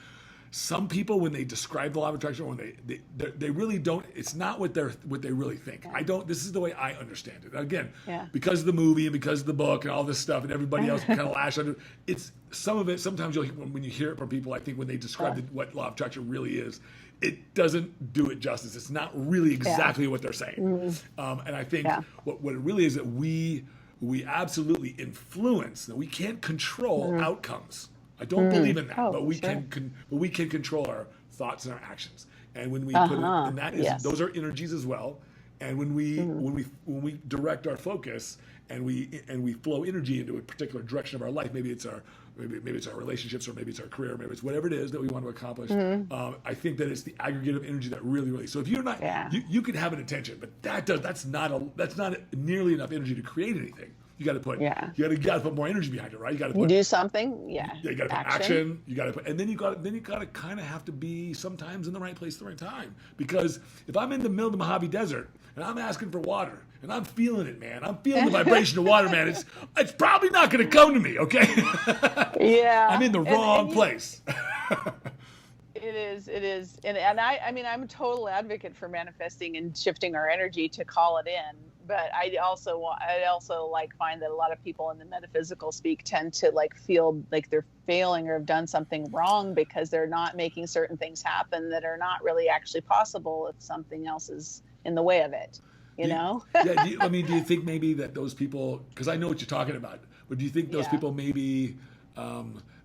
some people, when they describe the law of attraction, or when they really don't, it's not what they really think. I don't. This is the way I understand it. Again, because of the movie and because of the book and all this stuff, and everybody else kind of lash under. It's some of it. Sometimes when you hear it from people, I think when they describe what law of attraction really is, it doesn't do it justice. It's not really exactly what they're saying. And I think what it really is that we absolutely influence. That we can't control outcomes. I don't believe in that, but we can control our thoughts and our actions. And when we put it, and that is those are energies as well. And when we direct our focus and we flow energy into a particular direction of our life, maybe it's our relationships, or maybe it's our career, maybe it's whatever it is that we want to accomplish. I think that it's the aggregate of energy that really. So if you're not, you could have an intention, but that's not nearly enough energy to create anything. You got to put, you got to put more energy behind it, right? You got to do something, you got to put action. You got to put, and then you got to kind of have to be sometimes in the right place at the right time. Because if I'm in the middle of the Mojave Desert and I'm asking for water and I'm feeling it, man, I'm feeling the vibration of water, man. It's probably not going to come to me, okay? I'm in the wrong place. It is, and I mean, I'm a total advocate for manifesting and shifting our energy to call it in. But I also find that a lot of people in the metaphysical speak tend to feel like they're failing or have done something wrong because they're not making certain things happen that are not really actually possible if something else is in the way of it. You know? Do you think maybe that those people? Because I know what you're talking about. But do you think those people maybe?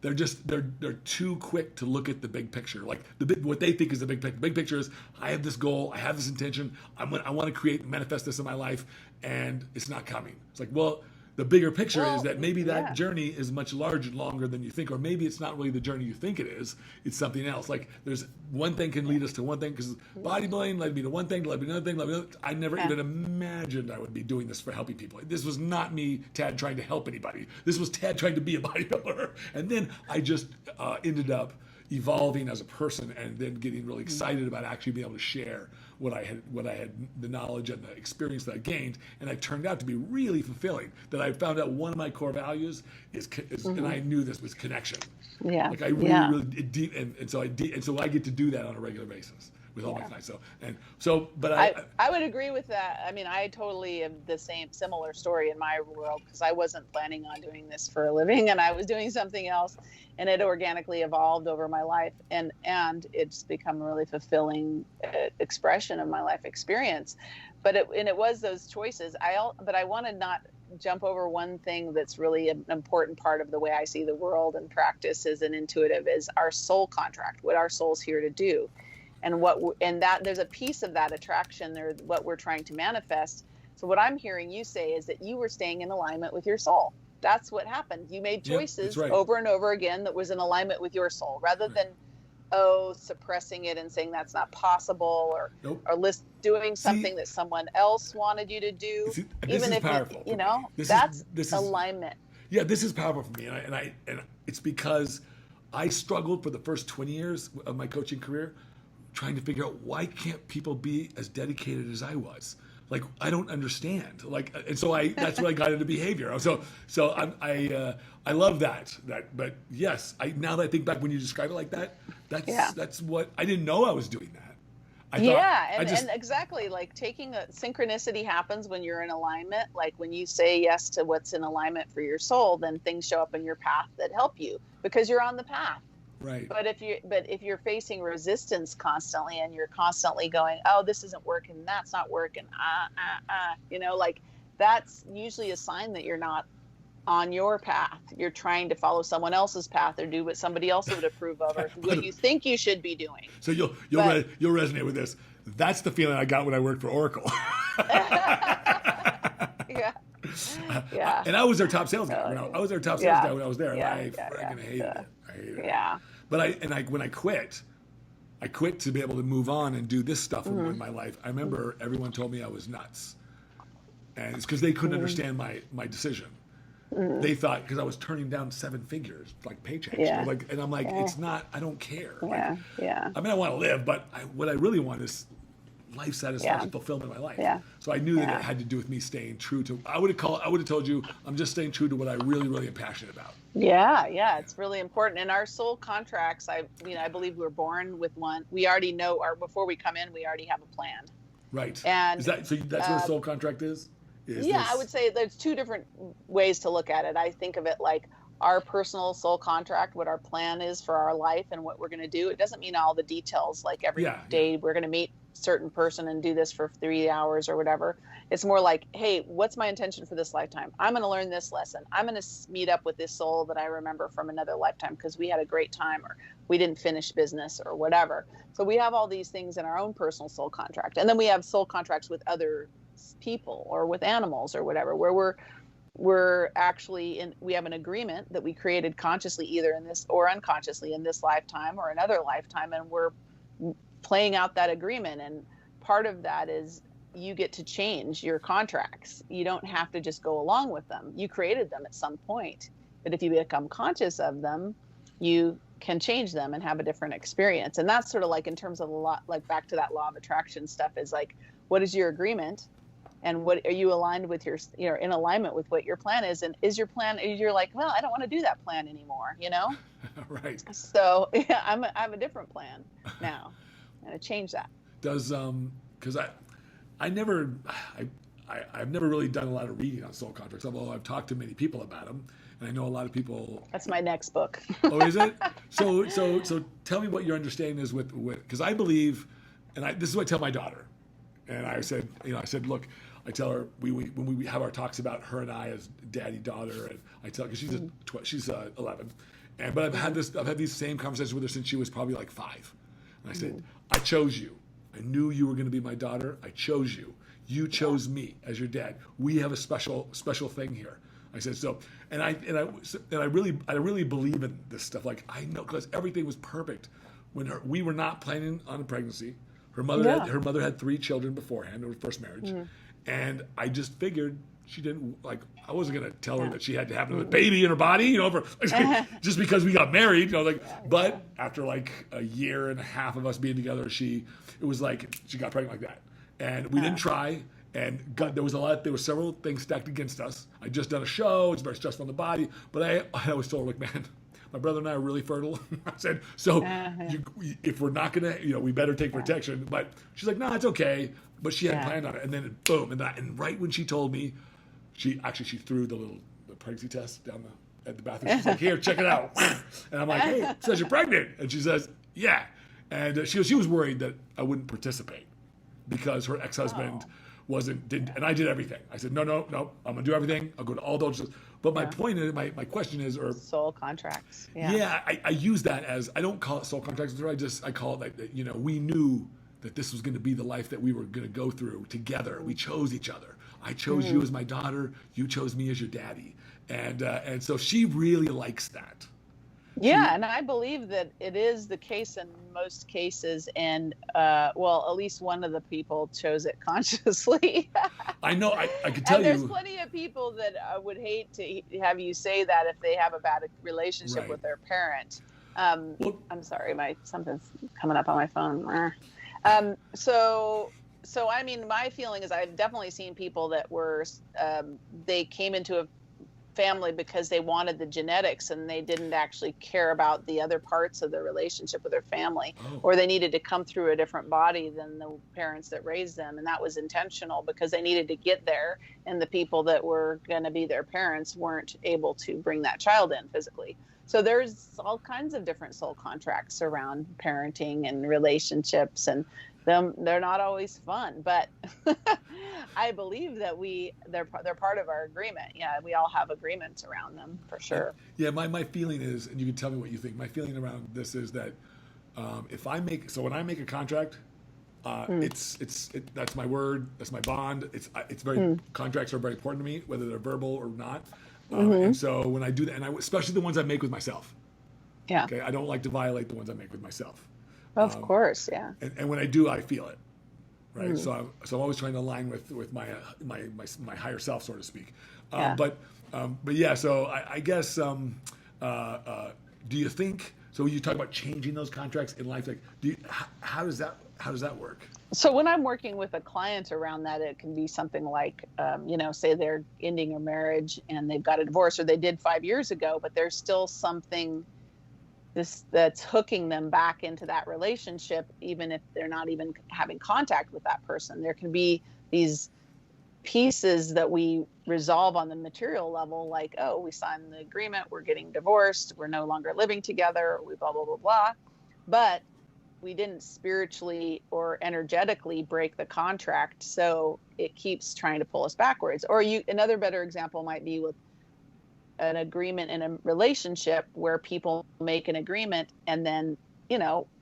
They're too quick to look at the big picture, what they think is the big picture. The big picture is I have this goal, I have this intention, I want to create and manifest this in my life, and it's not coming. It's like, well, the bigger picture is that maybe that journey is much larger and longer than you think, or maybe it's not really the journey you think it is. It's something else. Like there's one thing can lead us to one thing, because bodybuilding led me to one thing, led me to another thing, led me to another. I never even imagined I would be doing this for helping people. This was not me, Tad, trying to help anybody. This was Tad trying to be a bodybuilder. And then I just ended up evolving as a person, and then getting really excited about actually being able to share what I had, the knowledge and the experience that I gained, and it turned out to be really fulfilling. That I found out one of my core values is and I knew this was connection. I really deep, and so I get to do that on a regular basis with all my clients. But I would agree with that. I mean, I totally have the similar story in my world, because I wasn't planning on doing this for a living, and I was doing something else, and it organically evolved over my life, and it's become a really fulfilling expression of my life experience. But it was those choices. But I want to not jump over one thing that's really an important part of the way I see the world and practice as an intuitive is our soul contract, what our soul's here to do. And that there's a piece of that attraction there, what we're trying to manifest. So what I'm hearing you say is that you were staying in alignment with your soul. That's what happened. You made choices over and over again that was in alignment with your soul, rather than suppressing it and saying that's not possible, or doing something that someone else wanted you to do. Even if powerful. That's alignment. This is powerful for me, and it's because I struggled for the first 20 years of my coaching career, trying to figure out why can't people be as dedicated as I was. Like, I don't understand. And so that's what I got into behavior. So I love that. But yes, now that I think back, when you describe it like that, that's what I didn't know I was doing that. And exactly, like taking synchronicity happens when you're in alignment. Like when you say yes to what's in alignment for your soul, then things show up in your path that help you because you're on the path. Right. But if you're facing resistance constantly, and you're constantly going, oh, this isn't working, that's not working, like that's usually a sign that you're not on your path. You're trying to follow someone else's path or do what somebody else would approve of, or what you think you should be doing. So you'll resonate with this. That's the feeling I got when I worked for Oracle. Yeah. And I was their top sales guy. I was their top sales guy when I was there. I freaking hated it. Yeah. But when I quit to be able to move on and do this stuff in my life. I remember everyone told me I was nuts, and it's because they couldn't understand my decision. They thought, because I was turning down 7 figures, like paychecks, and I'm like, it's not. I don't care. I mean, I want to live, but what I really want is life satisfaction, fulfillment in my life. Yeah. So I knew that it had to do with me staying true to. I would have told you, I'm just staying true to what I really, really am passionate about. Yeah, it's really important. And our soul contracts, I believe we're born with one. We already know, or before we come in, we already have a plan. Right. And That's what a soul contract is? I would say there's two different ways to look at it. I think of it like our personal soul contract, what our plan is for our life and what we're going to do. It doesn't mean all the details, like every day we're going to meet a certain person and do this for 3 hours or whatever. It's more like, hey, what's my intention for this lifetime? I'm going to learn this lesson. I'm going to meet up with this soul that I remember from another lifetime because we had a great time, or we didn't finish business, or whatever. So we have all these things in our own personal soul contract. And then we have soul contracts with other people or with animals or whatever, where we're actually we have an agreement that we created consciously, either in this or unconsciously in this lifetime or another lifetime, and we're playing out that agreement. And part of that is you get to change your contracts. You don't have to just go along with them. You created them at some point, but if you become conscious of them, you can change them and have a different experience. And that's sort of like, in terms of like back to that law of attraction stuff, is like, what is your agreement? And what are you aligned with in alignment with what your plan is? And is your plan, you're like, well, I don't want to do that plan anymore, Right. So I have a different plan now. I'm going to change that. Does, because I've never really done a lot of reading on soul contracts, although I've talked to many people about them. And I know a lot of people. That's my next book. Oh, is it? So tell me what your understanding is with, because I believe, and this is what I tell my daughter. And I said, look, I tell her when we have our talks about her and I as daddy daughter, and I tell her, because she's 11, but I've had these same conversations with her since she was probably like 5, and I said, I chose you. I knew you were going to be my daughter. I chose you. You chose me as your dad. We have a special thing here. I said so, and I really believe in this stuff. Like, I know, because everything was perfect when we were not planning on a pregnancy. Her mother had 3 children beforehand, her first marriage. And I just figured she didn't, like, I wasn't going to tell her that she had to have another baby in her body, just because we got married, but after like a year and a half of us being together, it was like she got pregnant like that. And we didn't try. And there were several things stacked against us. I'd just done a show. It's very stressful on the body. But I always told her, like, man, my brother and I are really fertile. I said, so if we're not going to, we better take protection. But she's like, no, it's okay. But she hadn't planned on it. And then boom. And right when she told me, she threw the pregnancy test down at the bathroom. She's like, here, check it out. And I'm like, hey, it says you're pregnant. And she says, yeah. And she was worried that I wouldn't participate because her ex-husband didn't, and I did everything. I said, no, I'm going to do everything. I'll go to all those. But my point is, my question is, or soul contracts. I use that as, I don't call it soul contracts. I call it like, we knew that this was going to be the life that we were going to go through together. We chose each other. I chose you as my daughter. You chose me as your daddy. And so she really likes that. Yeah, and I believe that it is the case in most cases, and at least one of the people chose it consciously. I know, I can tell you. And there's plenty of people that would hate to have you say that if they have a bad relationship with their parent. I'm sorry, something's coming up on my phone. So I mean, my feeling is I've definitely seen people that were, they came into a family because they wanted the genetics and they didn't actually care about the other parts of their relationship with their family, or they needed to come through a different body than the parents that raised them. And that was intentional because they needed to get there, and the people that were going to be their parents weren't able to bring that child in physically. So there's all kinds of different soul contracts around parenting and relationships, and they're not always fun, but I believe that they're part of our agreement. Yeah, we all have agreements around them for sure. Yeah, my feeling is, and you can tell me what you think. My feeling around this is that when I make a contract, that's my word, that's my bond. It's very contracts are very important to me, whether they're verbal or not. And so when I do that, and especially the ones I make with myself. Yeah. Okay, I don't like to violate the ones I make with myself. Of course, yeah. And when I do, I feel it, right? So I'm always trying to align with my higher self, so to speak. But yeah. So I guess, do you think? So you talk about changing those contracts in life. Like, how does that work? So when I'm working with a client around that, it can be something like, say they're ending a marriage and they've got a divorce, or they did 5 years ago, but there's still something that's hooking them back into that relationship, even if they're not even having contact with that person. There can be these pieces that we resolve on the material level, like, oh, we signed the agreement, we're getting divorced, we're no longer living together, we blah, blah, blah, blah. But we didn't spiritually or energetically break the contract. So it keeps trying to pull us backwards. Or another better example might be with an agreement in a relationship where people make an agreement and then,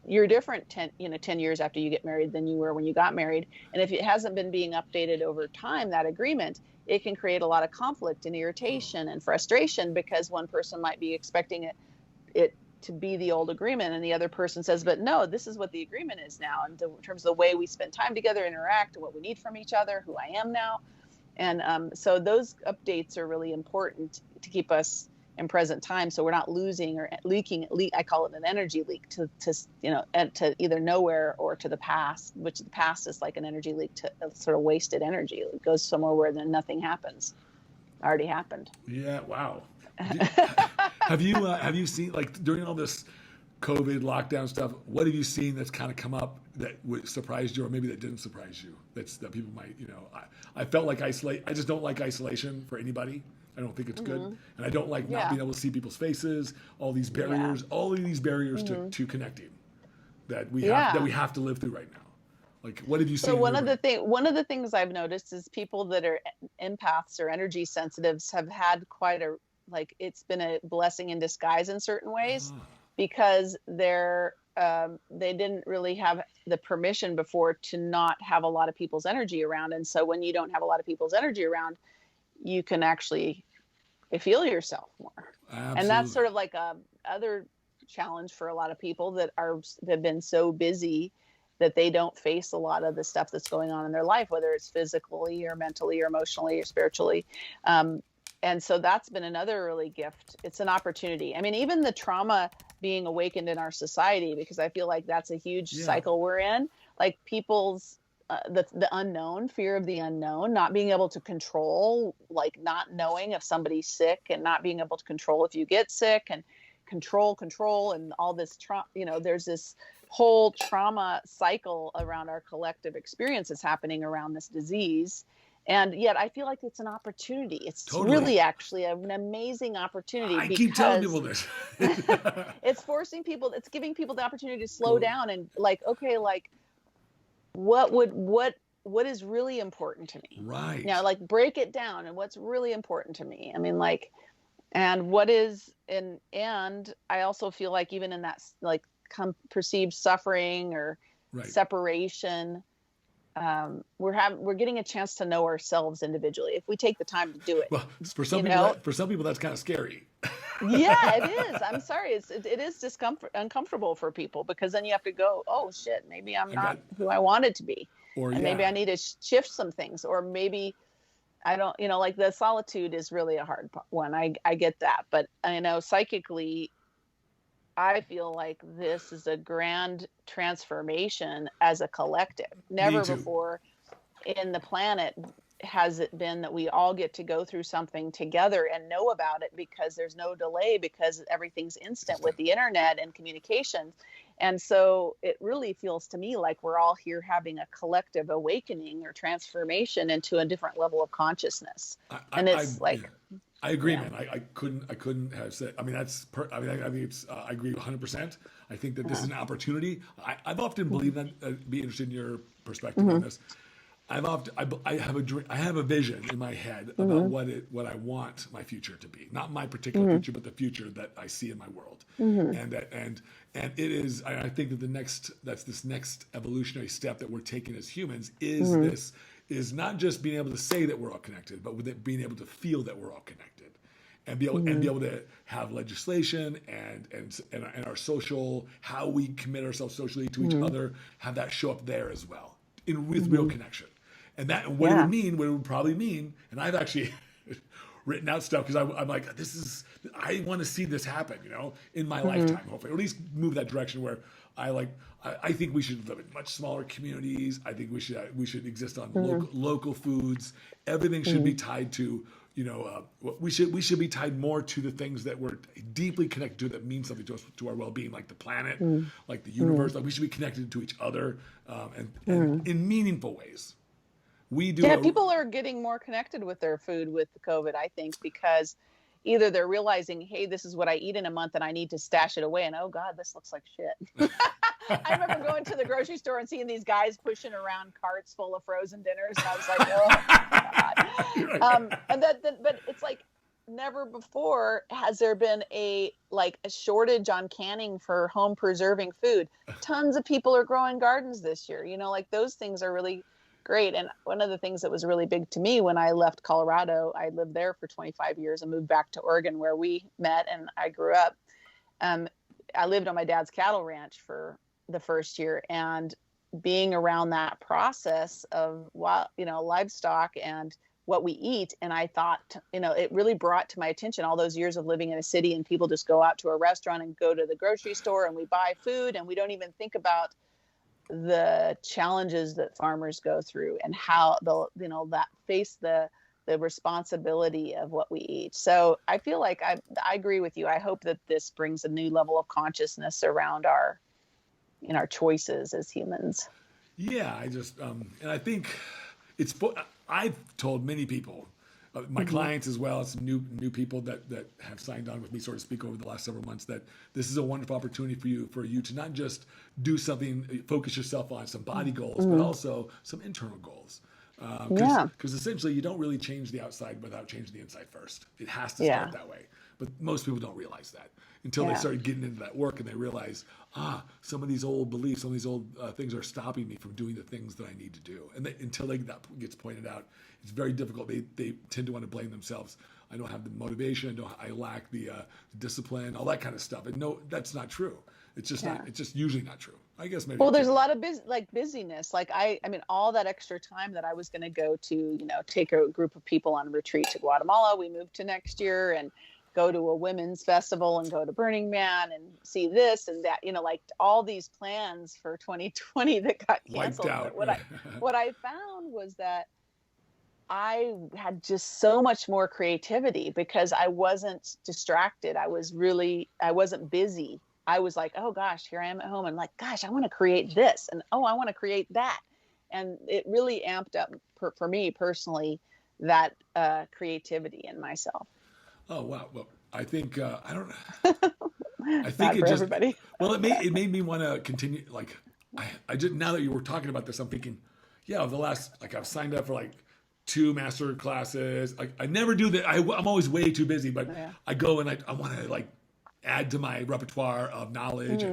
you're different 10 years after you get married than you were when you got married. And if it hasn't been being updated over time, that agreement, it can create a lot of conflict and irritation and frustration, because one person might be expecting it to be the old agreement, and the other person says, but no, this is what the agreement is now, in terms of the way we spend time together, interact, and what we need from each other, who I am now. And so those updates are really important to keep us in present time, so we're not losing or leaking. I call it an energy leak to either nowhere or to the past, which the past is like an energy leak to sort of wasted energy. It goes somewhere where then nothing happens. Already happened. Yeah. Wow. Have you seen, like, during all this COVID lockdown stuff, what have you seen that's kind of come up that surprised you, or maybe that didn't surprise you? That people might, I felt like I just don't like isolation for anybody. I don't think it's good, and I don't like not being able to see people's faces. All these barriers, to connecting that we have to live through right now. Like, what have you seen? So one of the things I've noticed is people that are empaths or energy sensitives have had it's been a blessing in disguise in certain ways, because they didn't really have the permission before to not have a lot of people's energy around. And so when you don't have a lot of people's energy around, you can actually feel yourself more. Absolutely. And that's sort of like a other challenge for a lot of people that have been so busy that they don't face a lot of the stuff that's going on in their life, whether it's physically or mentally or emotionally or spiritually. And so that's been another really gift. It's an opportunity. I mean, even the trauma being awakened in our society, because I feel like that's a huge cycle we're in, like people's the unknown, fear of the unknown, not being able to control, like not knowing if somebody's sick and not being able to control if you get sick, and control and all this trauma. There's this whole trauma cycle around our collective experiences happening around this disease. And yet I feel like it's an opportunity. It's really actually an amazing opportunity. I keep telling people this. It's forcing people, it's giving people the opportunity to slow down and what is really important to me? Right. Now, break it down, and what's really important to me. I mean, and what is, and I also feel like even in that, perceived suffering or separation, we're getting a chance to know ourselves individually if we take the time to do it. Well, for some people that's kind of scary. Yeah, it is. I'm sorry. It is uncomfortable for people, because then you have to go, oh shit, maybe I'm not who I wanted to be. And maybe I need to shift some things, or maybe I don't, the solitude is really a hard one. I get that. But I know psychically, I feel like this is a grand transformation as a collective. Never before in the planet has it been that we all get to go through something together and know about it, because there's no delay, because everything's instant with the internet and communication. And so it really feels to me like we're all here having a collective awakening or transformation into a different level of consciousness. I agree, man. I couldn't have said. I mean, I agree 100%. I think that this is an opportunity. I've often believed that. Be interested in your perspective on this. I have a vision in my head about what I want my future to be. Not my particular future, but the future that I see in my world. And it is. I think that this next evolutionary step that we're taking as humans is not just being able to say that we're all connected, but with it being able to feel that we're all connected, and be able to have legislation and our social, how we commit ourselves socially to each other, have that show up there as well with real connection. And that what it would probably mean, and I've actually written out stuff because I'm like, I want to see this happen, in my lifetime, hopefully, or at least move that direction where I think we should live in much smaller communities. I think we should exist on local foods. Everything should be tied to, we should be tied more to the things that we're deeply connected to that mean something to us, to our well-being, like the planet, like the universe. Like we should be connected to each other, and in meaningful ways. People are getting more connected with their food with the COVID, I think, because either they're realizing, hey, this is what I eat in a month and I need to stash it away. And oh God, this looks like shit. I remember going to the grocery store and seeing these guys pushing around carts full of frozen dinners. And I was like, oh God. But it's like never before has there been a shortage on canning for home preserving food. Tons of people are growing gardens this year. Like those things are really great. And one of the things that was really big to me when I left Colorado, I lived there for 25 years and moved back to Oregon where we met and I grew up. I lived on my dad's cattle ranch for the first year, and being around that process of livestock and what we eat. And I thought, it really brought to my attention all those years of living in a city and people just go out to a restaurant and go to the grocery store and we buy food and we don't even think about the challenges that farmers go through and how they'll, that face the responsibility of what we eat. So I feel like I agree with you. I hope that this brings a new level of consciousness around our choices as humans. Yeah, I just, and I think I've told many people, my clients as well as some new people that have signed on with me, so to speak, over the last several months, that this is a wonderful opportunity for you to not just do something, focus yourself on some body goals, but also some internal goals. Because essentially you don't really change the outside without changing the inside first. It has to start that way. But most people don't realize that until they start getting into that work and they realize, some of these old beliefs, some of these old things are stopping me from doing the things that I need to do. And until that gets pointed out, it's very difficult. They tend to want to blame themselves. I don't have the motivation. I lack the discipline, all that kind of stuff. And no, that's not true. It's just not. It's just usually not true. I guess maybe. Well, there's a lot of busyness. Like I mean, all that extra time that I was going to go to, take a group of people on a retreat to Guatemala. We moved to next year and go to a women's festival and go to Burning Man and see this and that. Like all these plans for 2020 that got canceled. But what I found was that I had just so much more creativity because I wasn't distracted. I wasn't busy. I was like, oh gosh, here I am at home. And like, gosh, I want to create this. And I want to create that. And it really amped up for me personally, that creativity in myself. Oh, wow. Well, I think, I don't I think it just, everybody. Well, it made me want to continue. Like I just, now that you were talking about this, I'm thinking, I've signed up for 2 master classes. I never do that. I'm always way too busy, but I go and I want to add to my repertoire of knowledge.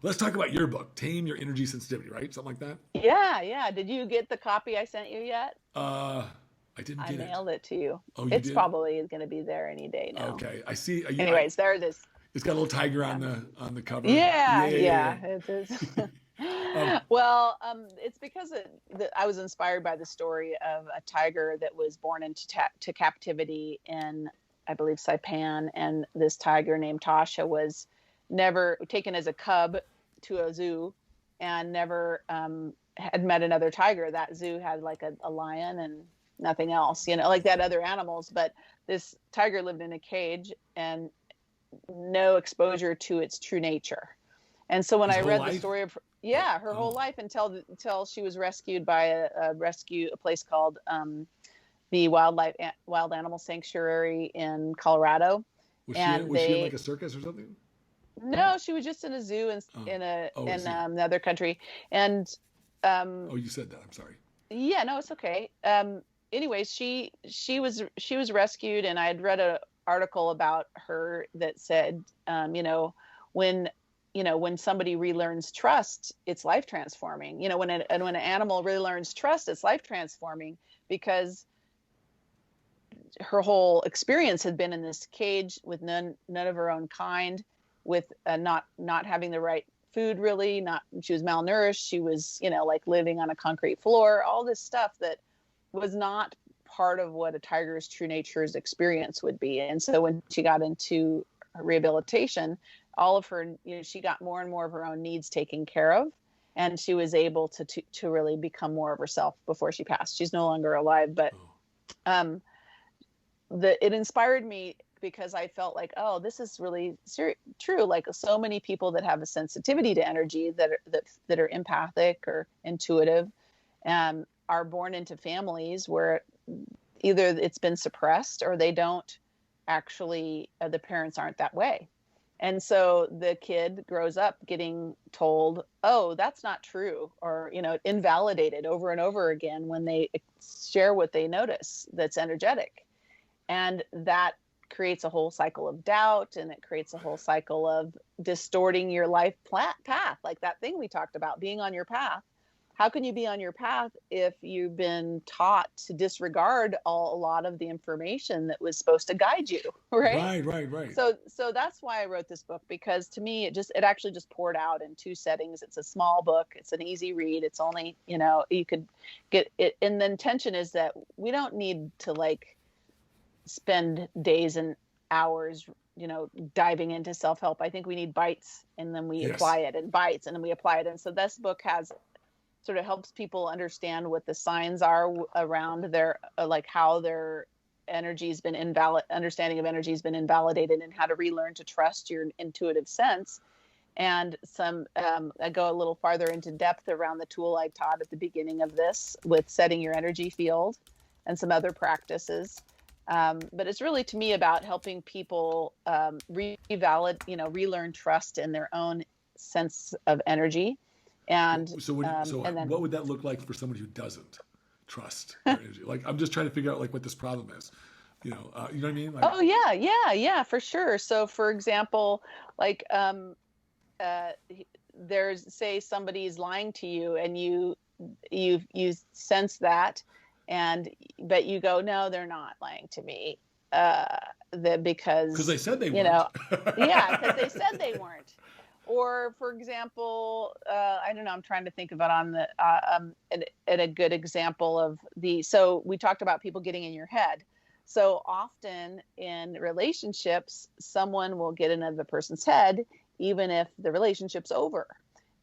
Let's talk about your book, Tame Your Energy Sensitivity, right? Something like that? Yeah. Did you get the copy I sent you yet? I didn't get it. I mailed it to you. Oh, it's probably going to be there any day now. Okay, I see. Anyways, there it is. It's got a little tiger on the cover. Yeah. It is. Well, it's because I was inspired by the story of a tiger that was born into captivity in, I believe, Saipan, and this tiger named Tasha was never taken as a cub to a zoo and never had met another tiger. That zoo had a lion and nothing else, like that other animals. But this tiger lived in a cage and no exposure to its true nature. And so when I read the story of her whole life until she was rescued by a place called the Wild Animal Sanctuary in Colorado. Was she in a circus or something? No, she was just in a zoo in another country. And you said that. I'm sorry. Yeah, no, it's okay. Anyways, she was rescued, and I had read an article about her that said, when somebody relearns trust, it's life transforming. When an animal really learns trust, it's life transforming, because her whole experience had been in this cage with none of her own kind, with not having the right food, really. She was malnourished. She was, living on a concrete floor, all this stuff that was not part of what a tiger's true nature's experience would be. And so when she got into rehabilitation, all of her, she got more and more of her own needs taken care of. And she was able to really become more of herself before she passed. She's no longer alive, but it inspired me because I felt like, oh, this is really true. Like so many people that have a sensitivity to energy that are empathic or intuitive, are born into families where either it's been suppressed or they don't actually, the parents aren't that way. And so the kid grows up getting told, oh, that's not true, or, invalidated over and over again when they share what they notice that's energetic. And that creates a whole cycle of doubt, and it creates a whole cycle of distorting your life path, like that thing we talked about, being on your path. How can you be on your path if you've been taught to disregard a lot of the information that was supposed to guide you, right? Right. So that's why I wrote this book, because to me, it actually just poured out in two settings. It's a small book. It's an easy read. It's only, you could get it. And the intention is that we don't need to like spend days and hours, diving into self-help. I think we need bites, and then we apply it, and bites, and then we apply it. And so this book sort of helps people understand what the signs are around their, like how their energy's been understanding of energy has been invalidated, and how to relearn to trust your intuitive sense. And I go a little farther into depth around the tool I taught at the beginning of this with setting your energy field and some other practices. But it's really, to me, about helping people relearn trust in their own sense of energy. And what would that look like for somebody who doesn't trust their energy? Like, I'm just trying to figure out like what this problem is. You know what I mean? Like, oh yeah, for sure. So for example, like there's, say somebody's lying to you, and you sense that, but you go, no, they're not lying to me, because they said they weren't. Because they said they weren't. Or, for example, I don't know, I'm trying to think of it on the, at a good example of so we talked about people getting in your head. So often in relationships, someone will get in another person's head, even if the relationship's over.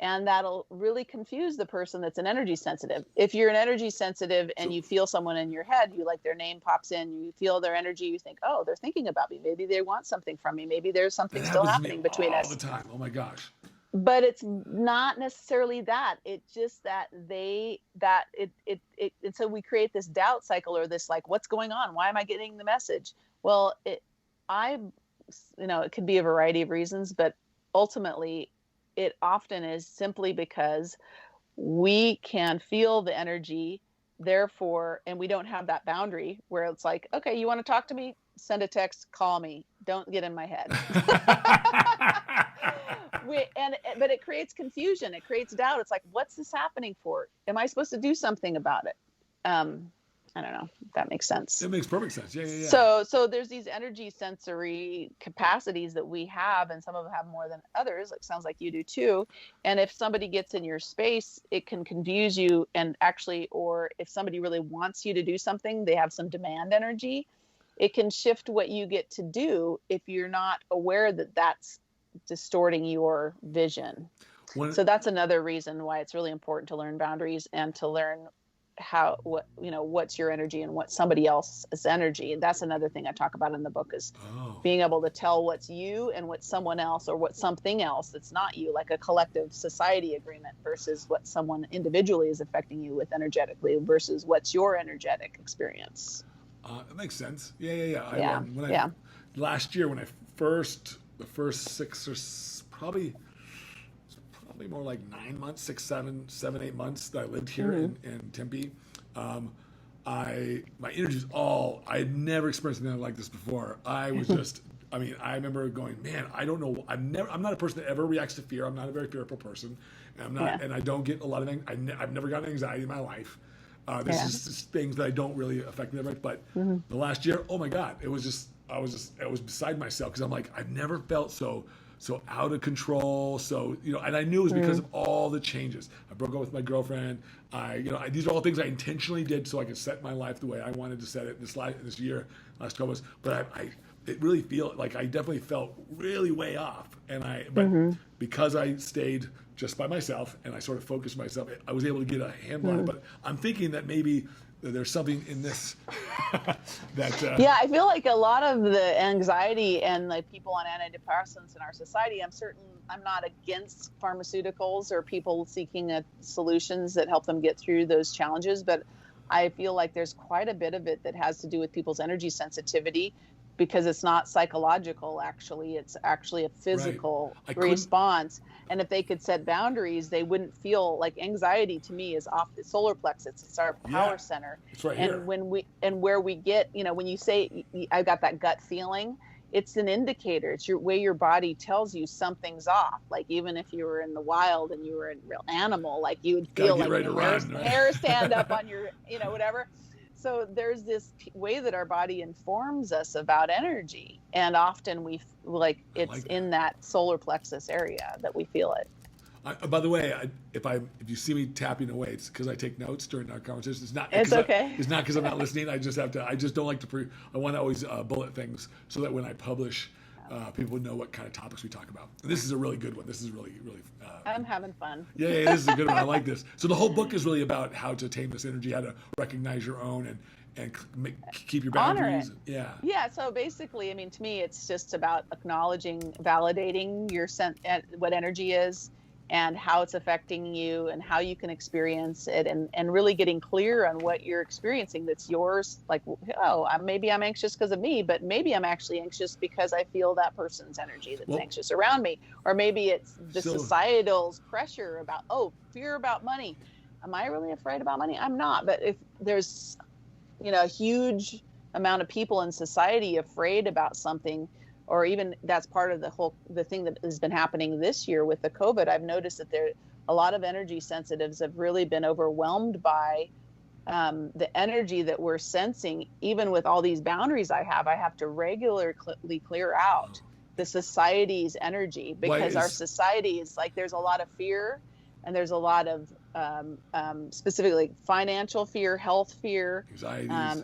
And that'll really confuse the person that's an energy sensitive. If you're an energy sensitive and you feel someone in your head, you like their name pops in, you feel their energy, you think, oh, they're thinking about me. Maybe they want something from me. Maybe there's something still happening between us. All the time. Oh my gosh. But it's not necessarily that. It's just that and so we create this doubt cycle, or this like, what's going on? Why am I getting the message? Well, it could be a variety of reasons, but ultimately it often is simply because we can feel the energy, therefore, and we don't have that boundary where it's like, okay, you want to talk to me? Send a text, call me. Don't get in my head. But it creates confusion. It creates doubt. It's like, what's this happening for? Am I supposed to do something about it? I don't know if that makes sense. It makes perfect sense. Yeah. So there's these energy sensory capacities that we have, and some of them have more than others. It sounds like you do too. And if somebody gets in your space, it can confuse you. And actually, or if somebody really wants you to do something, they have some demand energy. It can shift what you get to do if you're not aware that that's distorting your vision. So that's another reason why it's really important to learn boundaries and to learn what's your energy and what's somebody else's energy. And that's another thing I talk about in the book, is being able to tell what's you and what's someone else, or what's something else that's not you, like a collective society agreement, versus what someone individually is affecting you with energetically, versus what's your energetic experience. It makes sense. Yeah. Last year, when the first 6 or probably more like 9 months, 6, 7, 8 months that I lived here in Tempe, my energy was I had never experienced anything like this before. I was just, I remember going, man, I don't know. I'm not a person that ever reacts to fear. I'm not a very fearful person. And and I don't get a lot of, I've never gotten anxiety in my life. This is just things that I don't really affect me that much. But the last year, oh my God, it was beside myself, because I'm like, I've never felt so so out of control. So, and I knew it was because of all the changes. I broke up with my girlfriend. These are all things I intentionally did so I could set my life the way I wanted to set it this year, last couple months. But it really feel like I definitely felt really way off. But because I stayed just by myself and I sort of focused myself, I was able to get a handle on it. But I'm thinking that maybe there's something in this that. Yeah, I feel like a lot of the anxiety and like people on antidepressants in our society. I'm not against pharmaceuticals or people seeking solutions that help them get through those challenges, but I feel like there's quite a bit of it that has to do with people's energy sensitivity, because it's not psychological, actually. It's actually a physical response. And if they could set boundaries, they wouldn't feel like anxiety. To me, is off the solar plexus. It's our power center. It's right and here. Where we get, when you say, I got that gut feeling, it's an indicator. It's your way your body tells you something's off. Like even if you were in the wild and you were a real animal, like you would feel like hair stand up on your, whatever. So there's this way that our body informs us about energy, and often it's in that solar plexus area that we feel it. By the way, if you see me tapping away, it's because I take notes during our conversations. It's okay. It's not because I'm not listening. I just don't like to. I want to always bullet things so that when I publish, people know what kind of topics we talk about. And this is a really good one. This is really, really. I'm having fun. Yeah, this is a good one. I like this. So the whole book is really about how to tame this energy, how to recognize your own and keep your boundaries. Honor it. Yeah. So basically, to me, it's just about acknowledging, validating your what energy is, and how it's affecting you and how you can experience it, and really getting clear on what you're experiencing that's yours. Like, maybe I'm anxious because of me, but maybe I'm actually anxious because I feel that person's energy that's anxious around me. Or maybe it's the societal pressure about, fear about money. Am I really afraid about money? I'm not. But if there's, a huge amount of people in society afraid about something, or even that's part of the thing that has been happening this year with the COVID. I've noticed that a lot of energy sensitives have really been overwhelmed by the energy that we're sensing. Even with all these boundaries I have to regularly clear out the society's energy, because our society is like, there's a lot of fear, and there's a lot of specifically financial fear, health fear,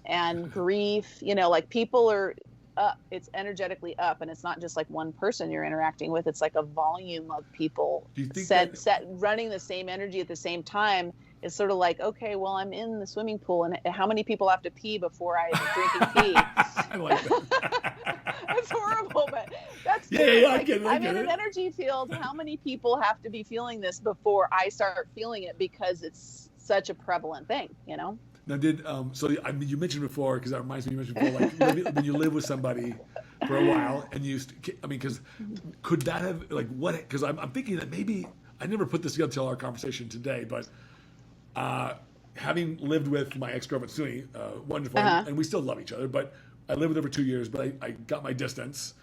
and grief. Like people are up, it's energetically up, and it's not just like one person you're interacting with, it's like a volume of people running the same energy at the same time. It's sort of like, okay, well, I'm in the swimming pool, and how many people have to pee before I'm drinking pee? I like that. That's horrible, but that's I get it. I'm in an energy field. How many people have to be feeling this before I start feeling it, because it's such a prevalent thing, Now, you mentioned before, because that reminds me, you mentioned before, like when you live with somebody for a while, and because could that have, like, what? Because I'm thinking that maybe I never put this together until our conversation today, but having lived with my ex-girlfriend Suni, wonderful, and we still love each other, but I lived with her for 2 years, but I got my distance.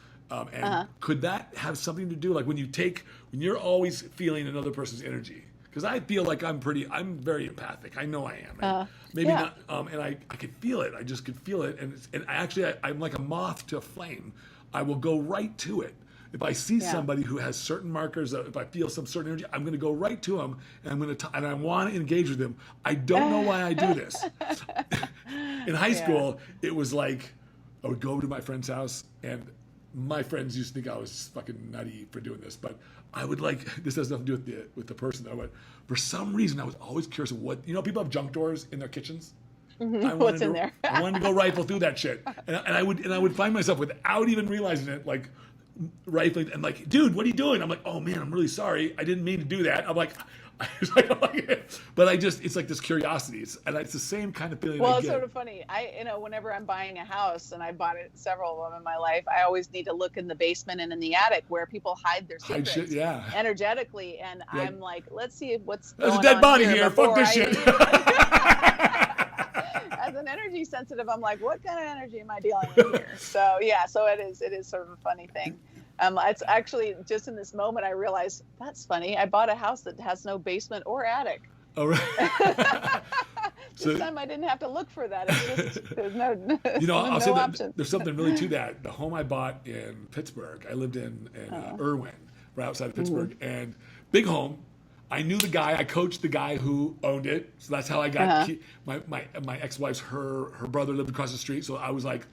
Could that have something to do, like when you're always feeling another person's energy? Because I feel like I'm very empathic. I know I am. And maybe not. And I could feel it. I just could feel it. I'm like a moth to a flame. I will go right to it. If I see somebody who has certain markers, if I feel some certain energy, I'm going to go right to them, and and I want to engage with them. I don't know why I do this. In high school, it was like I would go to my friend's house, and my friends used to think I was fucking nutty for doing this, but I would this has nothing to do with the person though, but for some reason I was always curious of what, people have junk drawers in their kitchens. What's in there? I wanted to go rifle through that shit. And I would find myself without even realizing it, like rifling and like, dude, what are you doing? I'm like, oh man, I'm really sorry. I didn't mean to do that. I'm like, but it's like this curiosity. It's the same kind of feeling. Well, it's sort of funny. Whenever I'm buying a house, and I bought several of them in my life, I always need to look in the basement and in the attic where people hide their secrets energetically. And I'm like, let's see what's going on. There's a dead body here. Fuck this shit. As an energy sensitive, I'm like, what kind of energy am I dealing with here? So it is sort of a funny thing. It's actually just in this moment I realized that's funny. I bought a house that has no basement or attic. Oh, right. This time I didn't have to look for that. It's just there's no I'll say option. there's something really to that. The home I bought in Pittsburgh, I lived in Irwin, right outside of Pittsburgh, and big home. I knew the guy. I coached the guy who owned it, so that's how I got my ex-wife's her brother lived across the street. So I was like,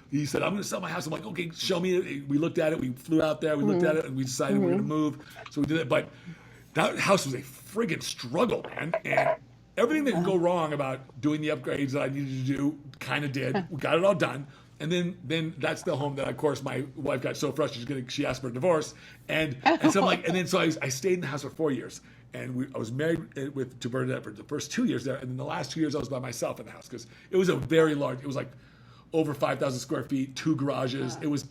he said, "I'm going to sell my house." I'm like, "Okay, show me it." We looked at it. We flew out there. We looked at it, and we decided we were going to move. So we did it. But that house was a friggin' struggle, man. And everything that could go wrong about doing the upgrades that I needed to do, kind of did. We got it all done. And then that's the home that, of course, my wife got so frustrated she asked for a divorce, and so I'm like, and then so I stayed in the house for 4 years, and I was married to Bernadette for the first 2 years there, and then the last 2 years I was by myself in the house because it was a very large. It was like over 5,000 square feet, 2 garages. It was,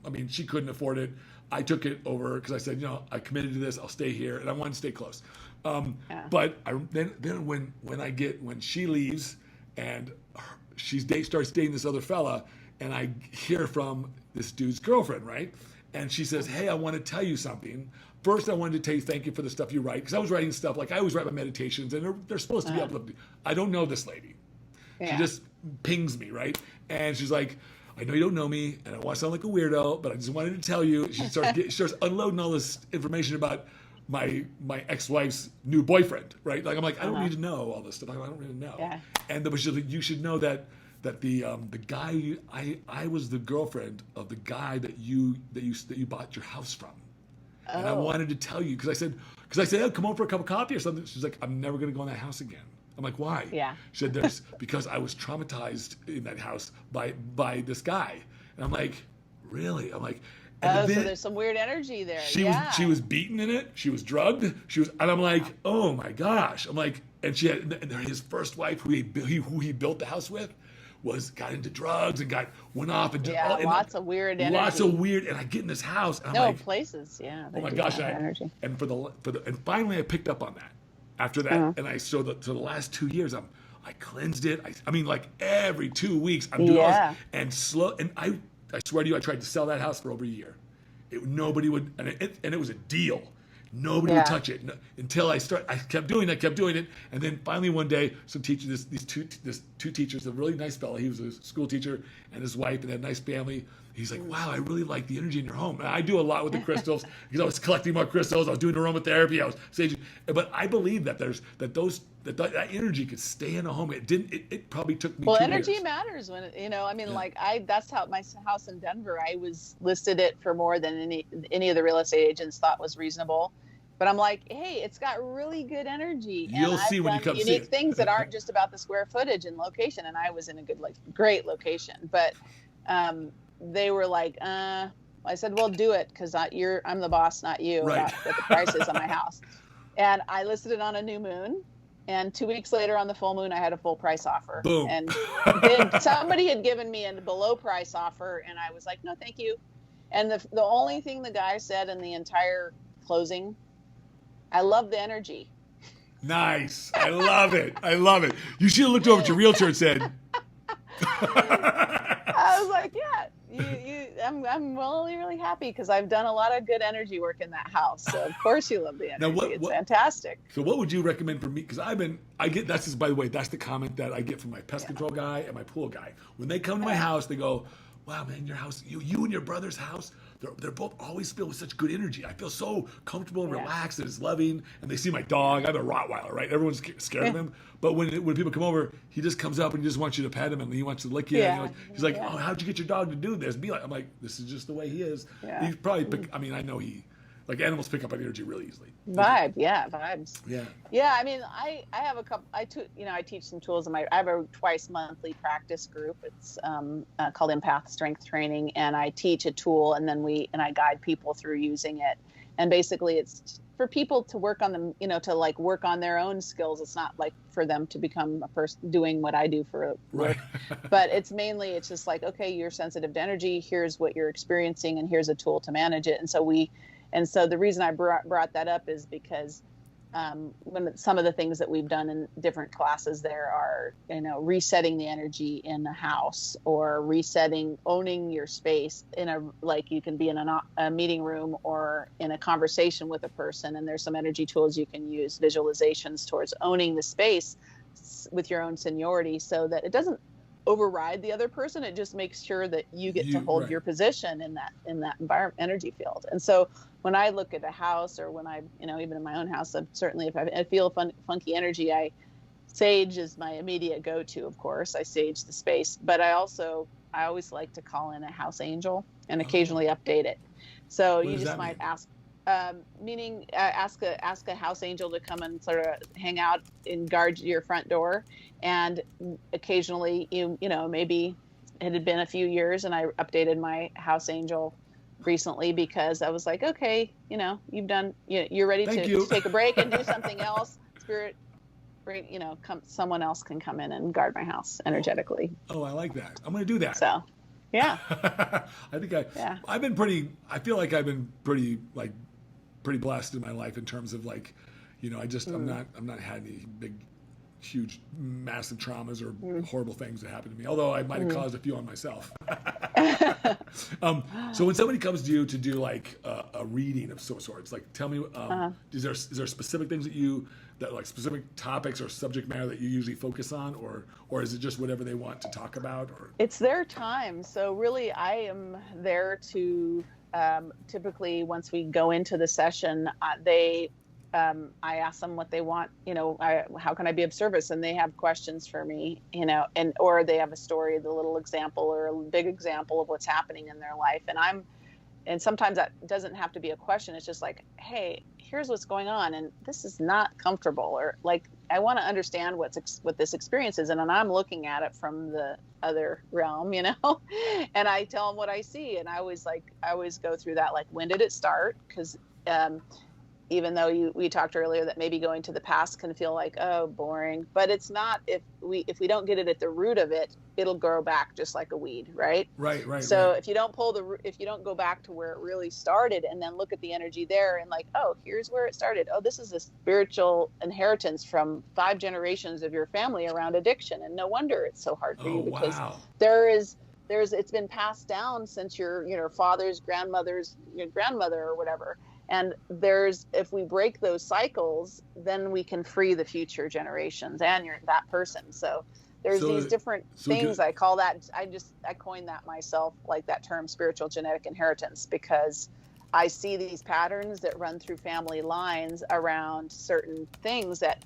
I mean, she couldn't afford it. I took it over because I said, I committed to this. I'll stay here, and I wanted to stay close. But then when she leaves and she starts dating this other fella. And I hear from this dude's girlfriend, right? And she says, "Hey, I want to tell you something. First, I wanted to tell you thank you for the stuff you write." Because I was writing stuff, like I always write my meditations, and they're supposed to be uplifting. I don't know this lady. Yeah. She just pings me, right? And she's like, "I know you don't know me, and I want to sound like a weirdo, but I just wanted to tell you." She starts unloading all this information about my ex-wife's new boyfriend, right? Like I'm like, I don't need to know all this stuff. I don't really know. Yeah. And but she's like, "You should know that the guy I was the girlfriend of the guy that you bought your house from." And I wanted to tell you because I said, "Oh, come over for a cup of coffee or something." She's like, "I'm never going to go in that house again." I'm like, "Why?" Yeah. She said, because I was traumatized in that house by this guy. And I'm like, "Really?" I'm like, so there's some weird energy there. She was beaten in it. She was drugged. And I'm like, "Oh my gosh!" I'm like, and his first wife, who he built the house with, got into drugs and went off and did lots of weird energy. Lots of weird, and I get in this house and I'm like, places, oh my gosh, energy. And and finally I picked up on that after that, and I so the last 2 years I cleansed it. I mean, like every 2 weeks I'm doing all this, and slow, and I swear to you, I tried to sell that house for over a year. Nobody would, and it was a deal. Nobody would touch it until I kept doing it, and then finally one day, some teachers, these two teachers, a really nice fellow. He was a school teacher, and his wife, and they had a nice family. He's like, "Wow, I really like the energy in your home." And I do a lot with the crystals because I was collecting more crystals. I was doing aromatherapy. I was saging, but I believe that that energy could stay in a home. It probably took me. Well, 2 energy years. matters when that's how my house in Denver. I was listed it for more than any of the real estate agents thought was reasonable. But I'm like, hey, it's got really good energy. You'll see when you come see it. Unique things that aren't just about the square footage and location. And I was in a great location. But they were like, I said, well, do it because I'm the boss, not you, about what the price is on my house. And I listed it on a new moon. And 2 weeks later on the full moon, I had a full price offer. Boom. And then somebody had given me a below price offer. And I was like, no, thank you. And the only thing the guy said in the entire closing, "I love the energy." Nice. I love it. You should have looked over at your realtor and said. I was like, yeah, I'm really, really happy because I've done a lot of good energy work in that house. So of course you love the energy. Now, it's fantastic. So what would you recommend for me? Because by the way, that's the comment that I get from my pest control guy and my pool guy. When they come to my house, they go, "Wow, man, your house, you and your brother's house, they're both always filled with such good energy. I feel so comfortable and relaxed, and it's loving." And they see my dog. I have a Rottweiler, right? Everyone's scared of him. But when people come over, he just comes up and he just wants you to pet him and he wants to lick you. Yeah. He's like, "Oh, how'd you get your dog to do this?" I'm like, "This is just the way he is." Yeah. He's probably I know animals pick up on energy really easily. Vibes. Yeah. Yeah, I mean, I have a couple. I teach some tools I have a twice monthly practice group. It's called Empath Strength Training, and I teach a tool, and then I guide people through using it. And basically, it's for people to work on them, to work on their own skills. It's not like for them to become a person doing what I do for work. But it's just like, okay, you're sensitive to energy. Here's what you're experiencing, and here's a tool to manage it. And so the reason I brought that up is because when some of the things that we've done in different classes there are, resetting the energy in the house, or owning your space you can be in a meeting room or in a conversation with a person. And there's some energy tools you can use, visualizations towards owning the space with your own seniority, so that it doesn't override the other person. It just makes sure that you get to hold your position in that environment, energy field. And so when I look at a house, or when I, even in my own house, certainly if I feel funky energy, sage is my immediate go-to. Of course, I sage the space, but I always like to call in a house angel and occasionally update it. So you just might ask, meaning ask a house angel to come and sort of hang out and guard your front door. And occasionally, maybe it had been a few years and I updated my house angel recently, because I was like, okay, you're ready to take a break and do something else. Spirit, someone else can come in and guard my house energetically. Oh, I like that. I'm going to do that. So, yeah. I feel like I've been pretty blessed in my life in terms of I'm not had any big, huge, massive traumas or horrible things that happened to me, although I might have caused a few on myself. So when somebody comes to you to do a reading of sorts, tell me, is there specific things that specific topics or subject matter that you usually focus on, or is it just whatever they want to talk about? Or it's their time. So really, I am there to typically, once we go into the session, I ask them what they want, how can I be of service? And they have questions for me, or they have a story, the little example or a big example of what's happening in their life. And sometimes that doesn't have to be a question. It's just like, hey, here's what's going on, and this is not comfortable, or I want to understand what this experience is, and I'm looking at it from the other realm, and I tell them what I see, and I always go through that, when did it start? Because even though we talked earlier that maybe going to the past can feel like, oh, boring, but it's not. If we don't get it at the root of it, it'll grow back just like a weed, right? Right. So if you don't if you don't go back to where it really started and then look at the energy there and oh, here's where it started. Oh, this is a spiritual inheritance from 5 generations of your family around addiction, and no wonder it's so hard for you, because it's been passed down since your father's grandmother's your grandmother or whatever. And if we break those cycles, then we can free the future generations and that person. So there's these different things. I call that, I coined that myself, that term spiritual genetic inheritance, because I see these patterns that run through family lines around certain things that,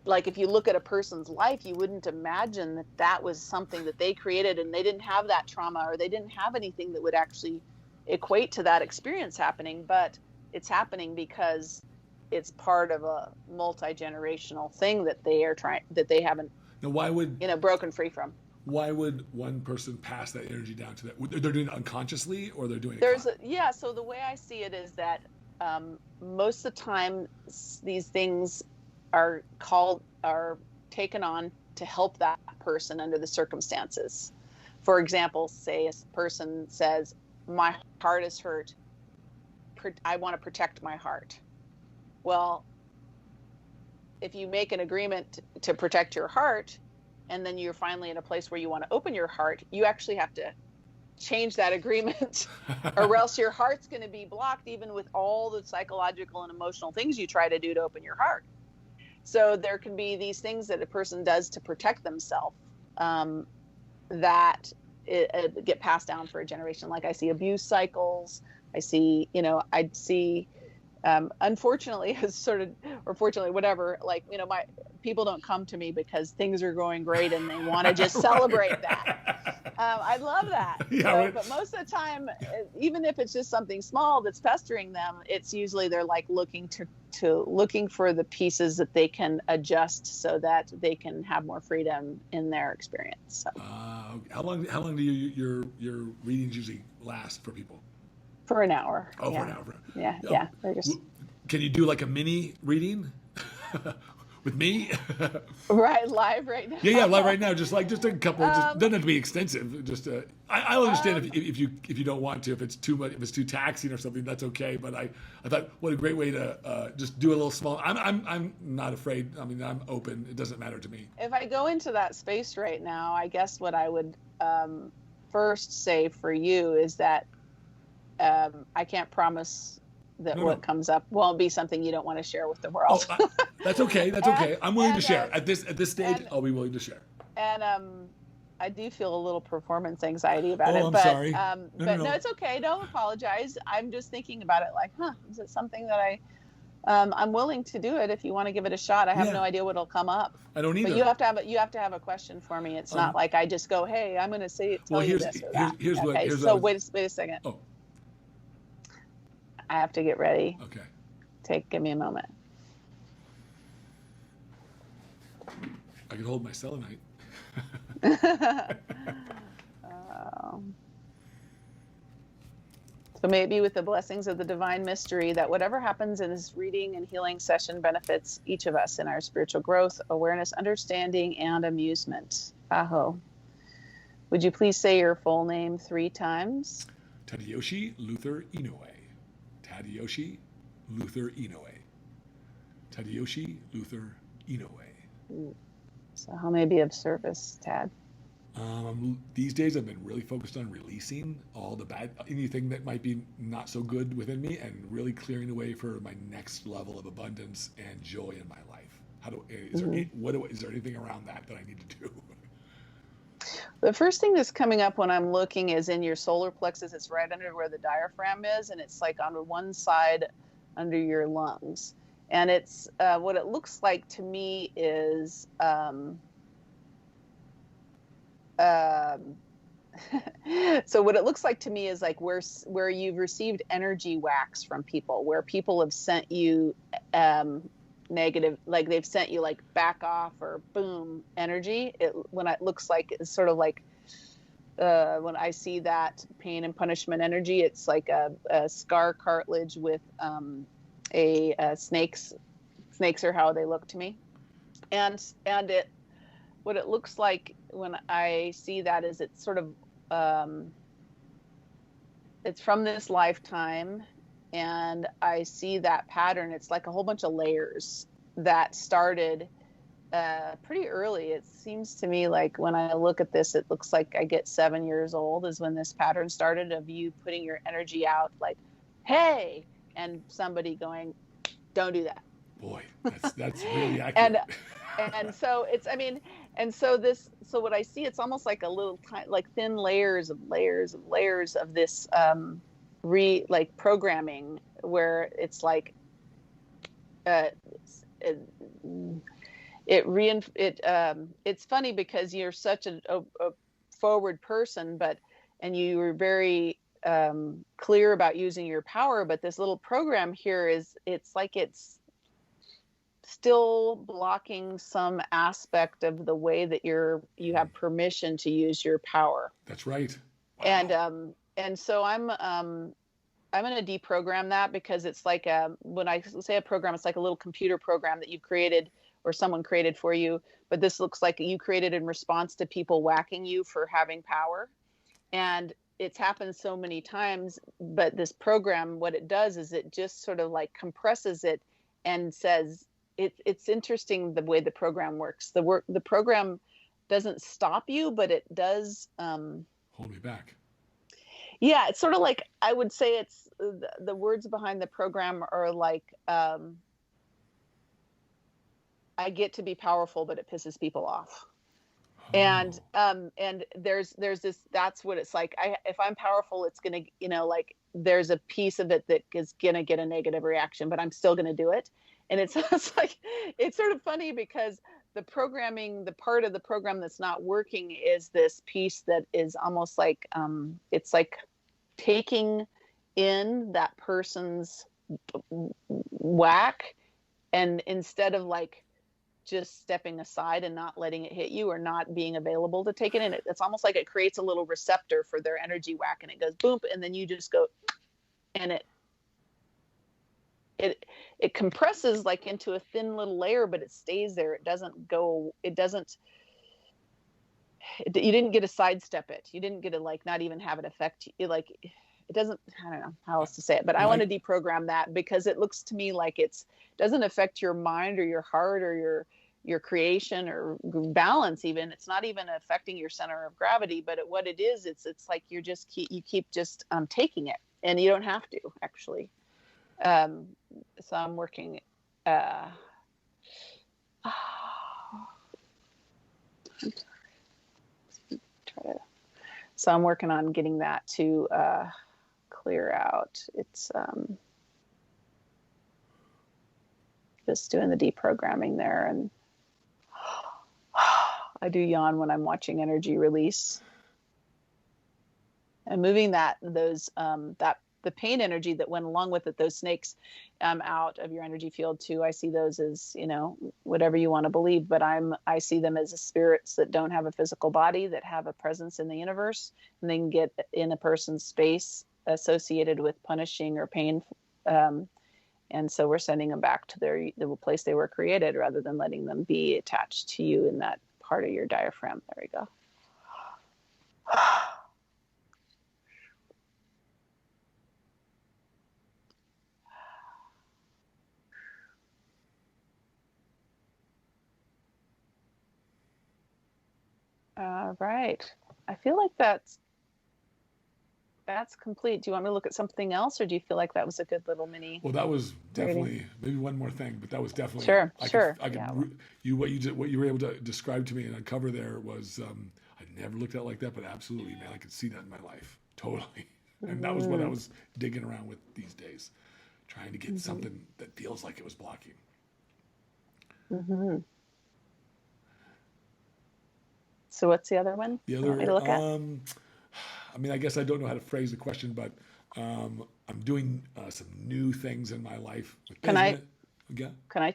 if you look at a person's life, you wouldn't imagine that was something that they created, and they didn't have that trauma, or they didn't have anything that would actually equate to that experience happening, but it's happening because it's part of a multi-generational thing that they haven't broken free from. Why would one person pass that energy down to that? They're doing it unconsciously, or they're doing it so the way I see it is that most of the time these things are taken on to help that person under the circumstances. For example, say a person says, my heart is hurt. I want to protect my heart. Well, if you make an agreement to protect your heart, and then you're finally in a place where you want to open your heart, you actually have to change that agreement or else your heart's going to be blocked, even with all the psychological and emotional things you try to do to open your heart. So there can be these things that a person does to protect themselves that get passed down for a generation. Like I see abuse cycles. I see, unfortunately, or fortunately, whatever, my people don't come to me because things are going great and they want to just celebrate that. I love that. Yeah, right. But most of the time, even if it's just something small that's pestering them, it's usually they're looking for the pieces that they can adjust so that they can have more freedom in their experience. So. How long do your readings usually last for people? For an hour. Oh, yeah. For an hour. Yeah. Can you do a mini reading with me? Right, live right now. Yeah, live right now. Just a couple. Doesn't have to be extensive. Just I'll understand if you don't want to. If it's too much, if it's too taxing or something, that's okay. But I thought, what a great way to just do a little small. I'm not afraid. I mean, I'm open. It doesn't matter to me. If I go into that space right now, I guess what I would first say for you is that I can't promise that No, what no. comes up won't be something you don't want to share with the Oh, world. that's okay. That's okay. I'm willing to and, share at this stage. and I'll be willing to share. and I do feel a little performance anxiety about Oh, it, I'm sorry. but no, No. it's okay. Don't apologize. I'm just thinking about it like, is it something that I'm willing to do it if you want to give it a shot. I have Yeah. no idea what'll come up. I don't But either. you have to have a question for me. It's not Um, like I just go, hey, I'm going to tell you this or that. here's Okay, here's so what. wait a second. Oh, I have to get ready. okay. Give me a moment. I can hold my selenite. So maybe with the blessings of the divine mystery, that whatever happens in this reading and healing session benefits each of us in our spiritual growth, awareness, understanding, and amusement. Aho. Would you please say your full name 3 times? Tadayoshi Luther Inoue. Tadayoshi Luther Inoue. Tadayoshi Luther Inoue. So how may I be of service, Tad? These days I've been really focused on releasing all the anything that might be not so good within me, and really clearing the way for my next level of abundance and joy in my life. Is there anything around that I need to do? The first thing that's coming up when I'm looking is in your solar plexus. It's right under where the diaphragm is, and it's like on one side under your lungs. And it's what it looks like to me is so what it looks like to me is like where you've received energy whacks from people, where people have sent you negative, like they've sent you like back off or boom energy. When it looks like it's sort of like when I see that pain and punishment energy, it's like a scar cartilage with snakes are how they look to me, and what it looks like when I see that is it's sort of it's from this lifetime, and I see that pattern. It's like a whole bunch of layers that started pretty early. It seems to me like when I look at this, it looks like I get 7 years old is when this pattern started of you putting your energy out like, hey, and somebody going, don't do that. Boy, that's really accurate. and so it's, I mean, and so what I see, it's almost like a little like thin layers of this like programming, where it's like it's funny because you're such a forward person, and you were very clear about using your power, but this little program here it's like it's still blocking some aspect of the way that you have permission to use your power. That's right. Wow. And so I'm going to deprogram that, because it's like when I say a program, it's like a little computer program that you've created or someone created for you, but this looks like you created in response to people whacking you for having power. And it's happened so many times, but this program, what it does is it just sort of like compresses it and says, it's interesting the way the program works. The program doesn't stop you, but it does hold me back. Yeah, it's sort of like, I would say it's the words behind the program are like, I get to be powerful, but it pisses people off. Oh. And there's this, that's what it's like. If I'm powerful, it's going to, like there's a piece of it that is going to get a negative reaction, but I'm still going to do it. And it's like, it's sort of funny because the programming, the part of the program that's not working is this piece that is almost like, it's like taking in that person's whack, and instead of like just stepping aside and not letting it hit you or not being available to take it in, it's almost like it creates a little receptor for their energy whack, and it goes boom, and then you just go, and it compresses like into a thin little layer, but it stays there. It doesn't go, you didn't get to sidestep it. You didn't get to like not even have it affect you. Like it doesn't, I don't know how else to say it, but I want to deprogram that, because it looks to me like it doesn't affect your mind or your heart or your creation or balance even. It's not even affecting your center of gravity, but what it is, it's like you keep just taking it, and you don't have to actually. So I'm working, I'm sorry. So I'm working on getting that to clear out. It's just doing the deprogramming there, and I do yawn when I'm watching energy release and moving the pain energy that went along with it, those snakes, out of your energy field too. I see those as, whatever you want to believe, but I see them as spirits that don't have a physical body, that have a presence in the universe, and they can get in a person's space associated with punishing or pain. And so we're sending them back to the place they were created, rather than letting them be attached to you in that part of your diaphragm. There we go. All right. I feel like that's complete. Do you want me to look at something else, or do you feel like that was a good little mini? Well, that was definitely maybe one more thing, but that was definitely sure. What you were able to describe to me and uncover there was I never looked at it like that, but absolutely, man, I could see that in my life totally, and that was what I was digging around with these days, trying to get something that feels like it was blocking. Mm-hmm. So what's the other one? The other, you want me to look at? I mean, I guess I don't know how to phrase the question, but I'm doing some new things in my life. Can I Yeah. Can I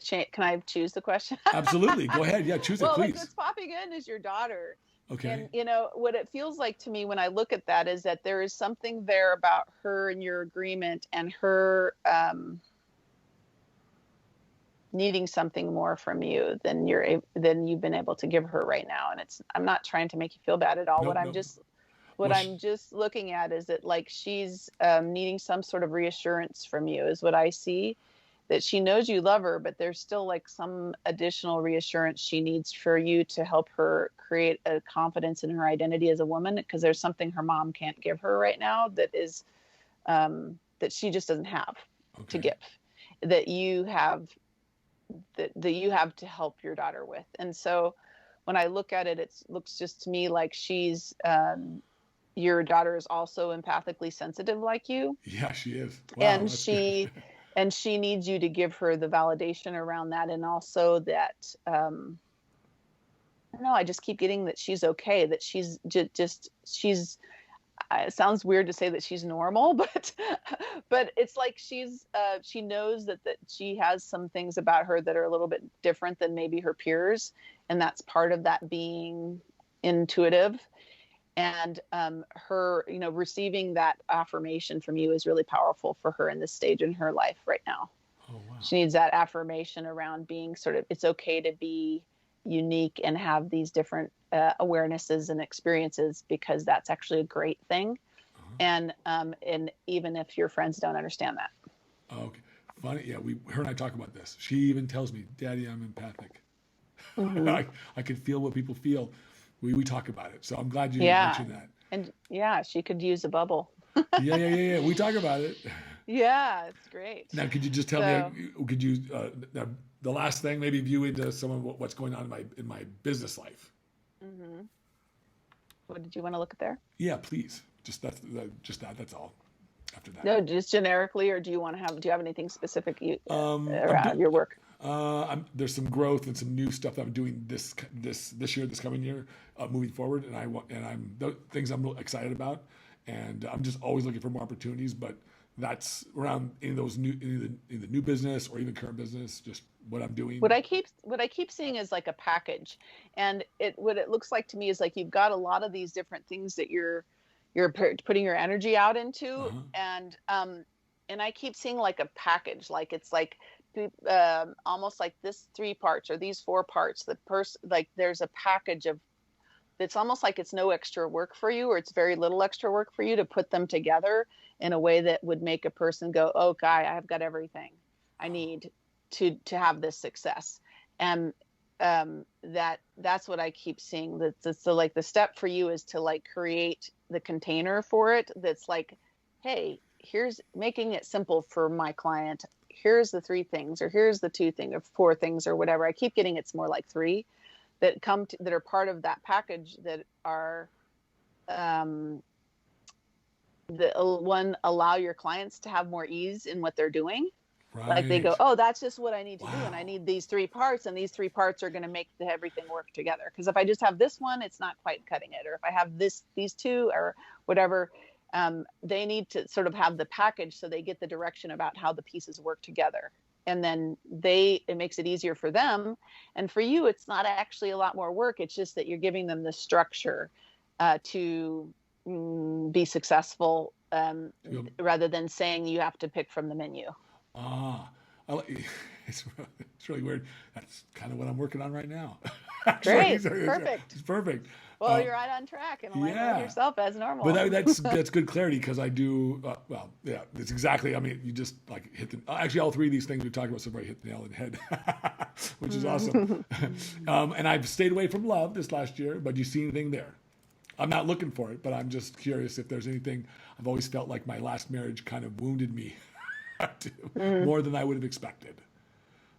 choose the question? Absolutely. Go ahead. Yeah, choose it, Well, please. what's popping in is your daughter. Okay. And what it feels like to me when I look at that is that there is something there about her and your agreement, and her needing something more from you than you've been able to give her right now. And I'm not trying to make you feel bad at all. Nope, I'm just looking at is that, like, she's needing some sort of reassurance from you is what I see, that she knows you love her, but there's still like some additional reassurance she needs for you to help her create a confidence in her identity as a woman, because there's something her mom can't give her right now that is that she just doesn't have to give, that you have to help your daughter with. And so when I look at it, it looks just to me like she's your daughter is also empathically sensitive like you. Yeah, she is. Wow, and she needs you to give her the validation around that, and also that I don't know, I just keep getting that she's okay, that she's just she's it sounds weird to say that she's normal, but it's like she knows that she has some things about her that are a little bit different than maybe her peers, and that's part of that being intuitive. And her, receiving that affirmation from you is really powerful for her in this stage in her life right now. Oh, wow. She needs that affirmation around being it's okay to be unique and have these different awarenesses and experiences, because that's actually a great thing. And even if your friends don't understand that. Okay. Funny. Yeah. Her and I talk about this. She even tells me, Daddy, I'm empathic. Mm-hmm. I can feel what people feel. We talk about it. So I'm glad you mentioned that. And yeah, she could use a bubble. Yeah. We talk about it. Yeah, it's great. Now, could you just tell me, the last thing, maybe view into some of what's going on in my business life? Mm-hmm. What did you want to look at there? Yeah, please. Just that's all. After that. No, just generically, or do you have anything specific around your work? There's some growth and some new stuff that I'm doing this year, this coming year, moving forward, and things I'm real excited about, and I'm just always looking for more opportunities. But that's around in the new business or even current business, just what I'm doing. What I keep seeing is like a package, and what it looks like to me is like you've got a lot of these different things that you're putting your energy out into, and I keep seeing like a package, like it's like almost like this 3 parts or these 4 parts. Like there's a package of. It's almost like it's no extra work for you, or it's very little extra work for you to put them together in a way that would make a person go, "Oh, Guy, I have got everything I need to have this success." And that's what I keep seeing. So like the step for you is to like create the container for it. That's like, hey, here's making it simple for my client. Here's the 3 things, or here's the 2 things, or 4 things, or whatever. I keep getting it's more like 3 that that are part of that package that are one, allow your clients to have more ease in what they're doing. Right. Like they go, oh, that's just what I need to do. Wow. And I need these 3 parts, and these 3 parts are going to make everything work together. Because if I just have this one, it's not quite cutting it. Or if I have these 2 or whatever, they need to sort of have the package so they get the direction about how the pieces work together. And then it makes it easier for them. And for you, it's not actually a lot more work. It's just that you're giving them the structure to be successful, rather than saying you have to pick from the menu. It's really weird. That's kind of what I'm working on right now. Great. Perfect. It's perfect. Well, you're right on track and alignment with yourself as normal. But that's good clarity, because I do, it's exactly, I mean, you just like hit actually all 3 of these things we talked about, somebody hit the nail on the head, which is awesome. And I've stayed away from love this last year, but do you see anything there? I'm not looking for it, but I'm just curious if there's anything. I've always felt like my last marriage kind of wounded me more than I would have expected.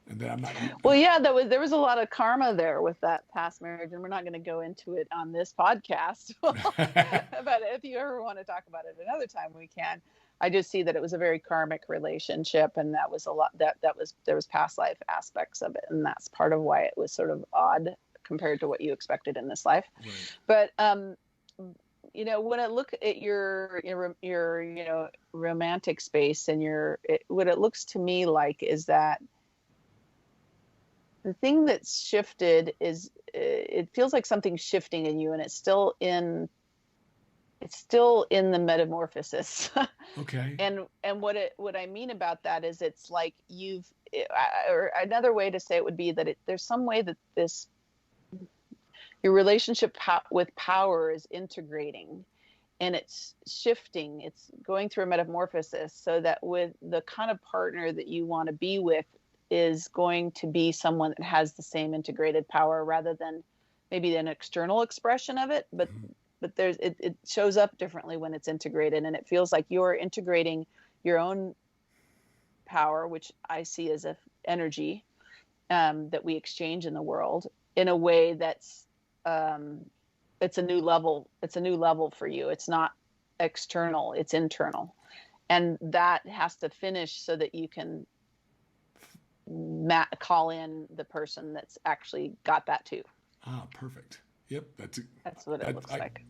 And then I'm not. Well, yeah, there was a lot of karma there with that past marriage, and we're not going to go into it on this podcast. But if you ever want to talk about it another time, we can. I just see that it was a very karmic relationship, and that was a lot. There was past life aspects of it, and that's part of why it was sort of odd compared to what you expected in this life. Right. But when I look at your romantic space and what it looks to me like is that the thing that's shifted is it feels like something's shifting in you, and it's still in the metamorphosis. Okay. And what I mean about that is it's like or another way to say it would be that there's some way that your relationship with power is integrating, and it's shifting. It's going through a metamorphosis, so that with the kind of partner that you want to be with is going to be someone that has the same integrated power, rather than maybe an external expression of it, but it shows up differently when it's integrated, and it feels like you're integrating your own power, which I see as a energy that we exchange in the world, in a way that's it's a new level. It's a new level for you. It's not external, it's internal. And that has to finish so that you can call in the person that's actually got that too. Perfect. Yep. That's what it looks like.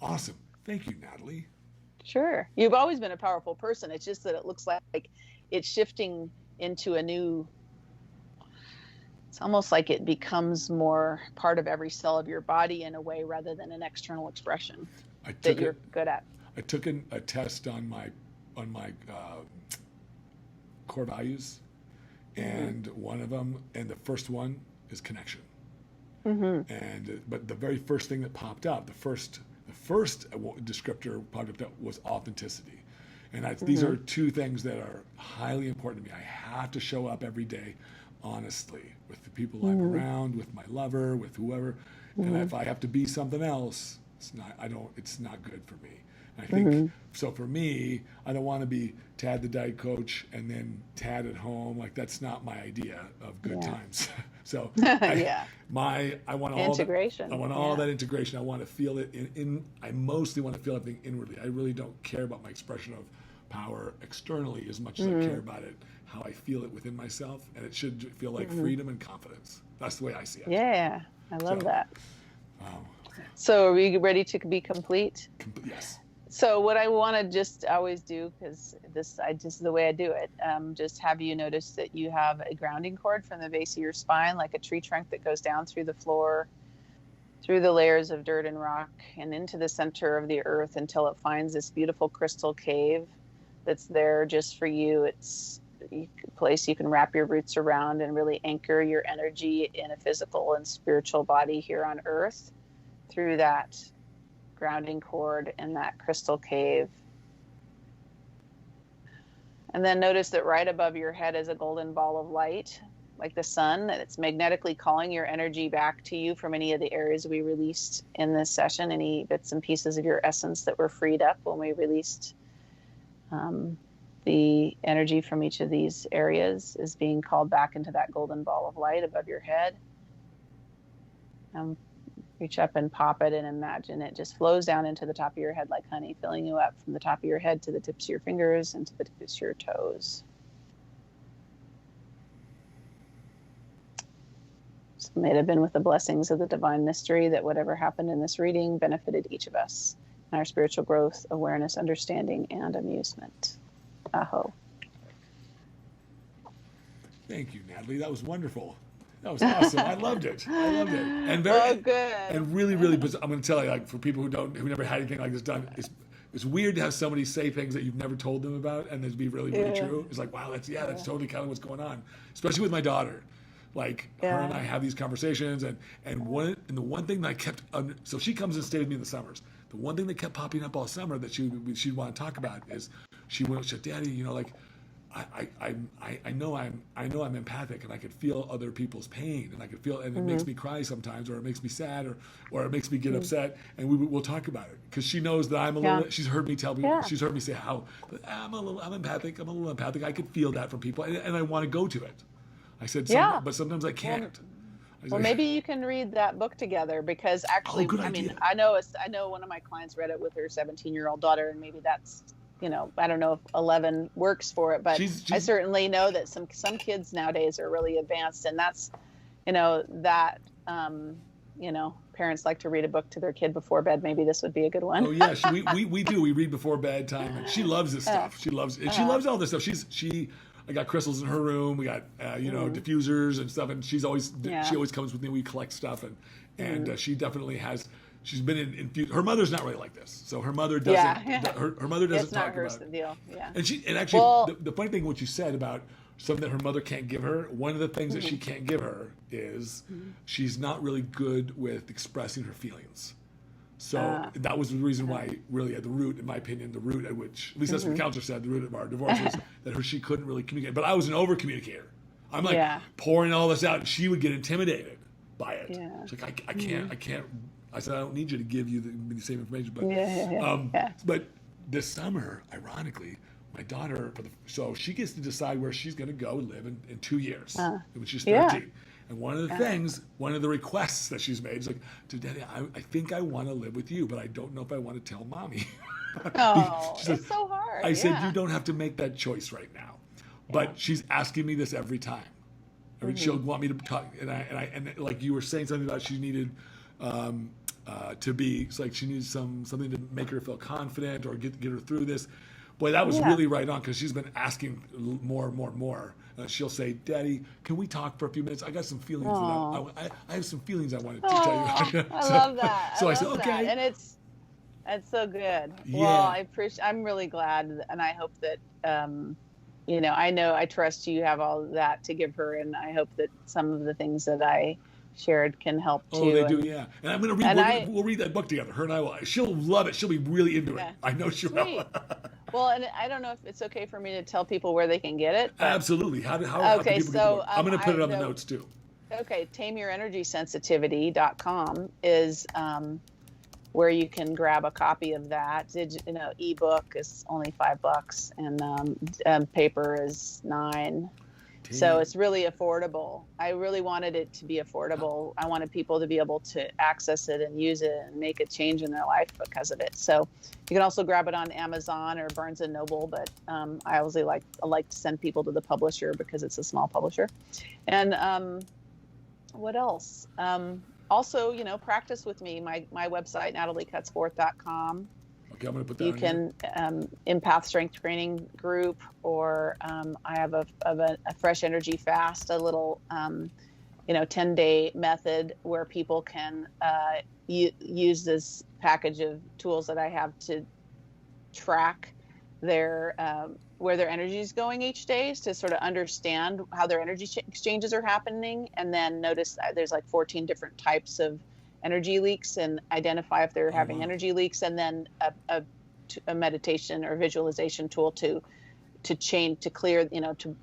Awesome. Thank you, Natalie. Sure. You've always been a powerful person. It's just that it looks like it's shifting into a new, it's almost like it becomes more part of every cell of your body in a way, rather than an external expression that you're good at. I took a test on my core values, and one of them, and the first one is connection. But the very first thing that popped up, the first descriptor popped up, that was authenticity. And these are 2 things that are highly important to me. I have to show up every day honestly with the people I'm around, with my lover, with whoever. And if I have to be something else, it's not good for me. And I think so for me, I don't want to be Tad the diet coach and then Tad at home. Like, that's not my idea of good times. So I want all integration. I want all that integration. I want to feel it I mostly want to feel everything inwardly. I really don't care about my expression of power externally as much as I care about it, how I feel it within myself. And it should feel like freedom and confidence. That's the way I see it. Yeah, I love that. So are we ready to be complete? Yes. So what I want to just always do, because this is the way I do it, just have you notice that you have a grounding cord from the base of your spine, like a tree trunk that goes down through the floor, through the layers of dirt and rock, and into the center of the earth until it finds this beautiful crystal cave that's there just for you. It's a place you can wrap your roots around and really anchor your energy in a physical and spiritual body here on earth through that grounding cord in that crystal cave. And then notice that right above your head is a golden ball of light, like the sun, and it's magnetically calling your energy back to you from any of the areas we released in this session, any bits and pieces of your essence that were freed up when we released The energy from each of these areas is being called back into that golden ball of light above your head. Reach up and pop it and imagine it just flows down into the top of your head like honey, filling you up from the top of your head to the tips of your fingers and to the tips of your toes. So may it have been with the blessings of the divine mystery that whatever happened in this reading benefited each of us in our spiritual growth, awareness, understanding, and amusement. Aho. Thank you, Natalie. That was wonderful. That was awesome. I loved it. And very good. And really, really, I'm going to tell you, like, for people who never had anything like this done, it's weird to have somebody say things that you've never told them about and they'd be really, really true. It's like, wow, that's totally kind of what's going on. Especially with my daughter. Like, her and I have these conversations, and the one thing that I kept so she comes and stays with me in the summers. The one thing that kept popping up all summer that she'd want to talk about is she said, Daddy, you know, like, I know I'm empathic, and I could feel other people's pain, and I could feel, and it makes me cry sometimes, or it makes me sad, or it makes me get upset, and we'll talk about it because she knows that I'm a little. She's heard me she's heard me say how I'm empathic. I'm a little empathic. I could feel that from people, and I want to go to it. I said, but sometimes I can't. Well, maybe you can read that book together because actually, I mean, I know one of my clients read it with her 17-year-old daughter, and maybe that's, you know, I don't know if 11 works for it, but I certainly know that some kids nowadays are really advanced, and that's, you know, that, you know, parents like to read a book to their kid before bed. Maybe this would be a good one. Oh yeah, we do. We read before bedtime, and she loves this stuff. She loves all this stuff. I got crystals in her room. We got you know, diffusers and stuff, and she always comes with me. We collect stuff, and she definitely has. She's been in her mother's not really like this, so her mother doesn't. Her mother doesn't talk about it. Deal. Yeah. And actually, the funny thing, what you said about something that her mother can't give her, one of the things that she can't give her is she's not really good with expressing her feelings. So that was the reason why, really, at the root, in my opinion, the root at which, at least that's what the counselor said, the root of our divorce was that she couldn't really communicate. But I was an over-communicator. I'm like pouring all this out, and she would get intimidated by it. Yeah. She's like, I can't. I said, I don't need you to give you the same information. But but this summer, ironically, my daughter, so she gets to decide where she's going to go live in 2 years when she's 13. And one of the things, one of the requests that she's made is like, Daddy, I think I want to live with you, but I don't know if I want to tell Mommy. Oh, it's so hard. I said, you don't have to make that choice right now. But she's asking me this every time. I mean, she'll want me to talk, and like you were saying something about she needed to be, it's like she needs something to make her feel confident or get her through this. Boy, that was really right on, because she's been asking more and more and more. She'll say, Daddy, can we talk for a few minutes? I got some feelings. I have some feelings I wanted to tell you. I love that. So I said, okay. And it's so good. Yeah. Well, I'm really glad, and I hope that, you know I trust you have all that to give her, and I hope that some of the things that I shared can help too. Oh, they do, yeah. And I'm going to read. We'll read that book together. Her and I will. She'll love it. She'll be really into it. I know she will. Well, and I don't know if it's okay for me to tell people where they can get it. Absolutely. How can people get the book? I'm going to put it on the notes too. Okay, tameyourenergysensitivity.com is where you can grab a copy of that. Ebook is only $5, and paper is $9. So it's really affordable. I really wanted it to be affordable. I wanted people to be able to access it and use it and make a change in their life because of it. So you can also grab it on Amazon or Barnes and Noble, but I always like to send people to the publisher because it's a small publisher. And what else? Also, practice with me. My website, nataliecutsforth.com. Okay, I'm going to put that you can empath strength training group, or I have a fresh energy fast, a little 10-day method where people can use this package of tools that I have to track their where their energy is going each day, to sort of understand how their energy exchanges are happening, and then notice there's like 14 different types of energy leaks and identify if they're having energy leaks, and then a meditation or visualization tool to clear, to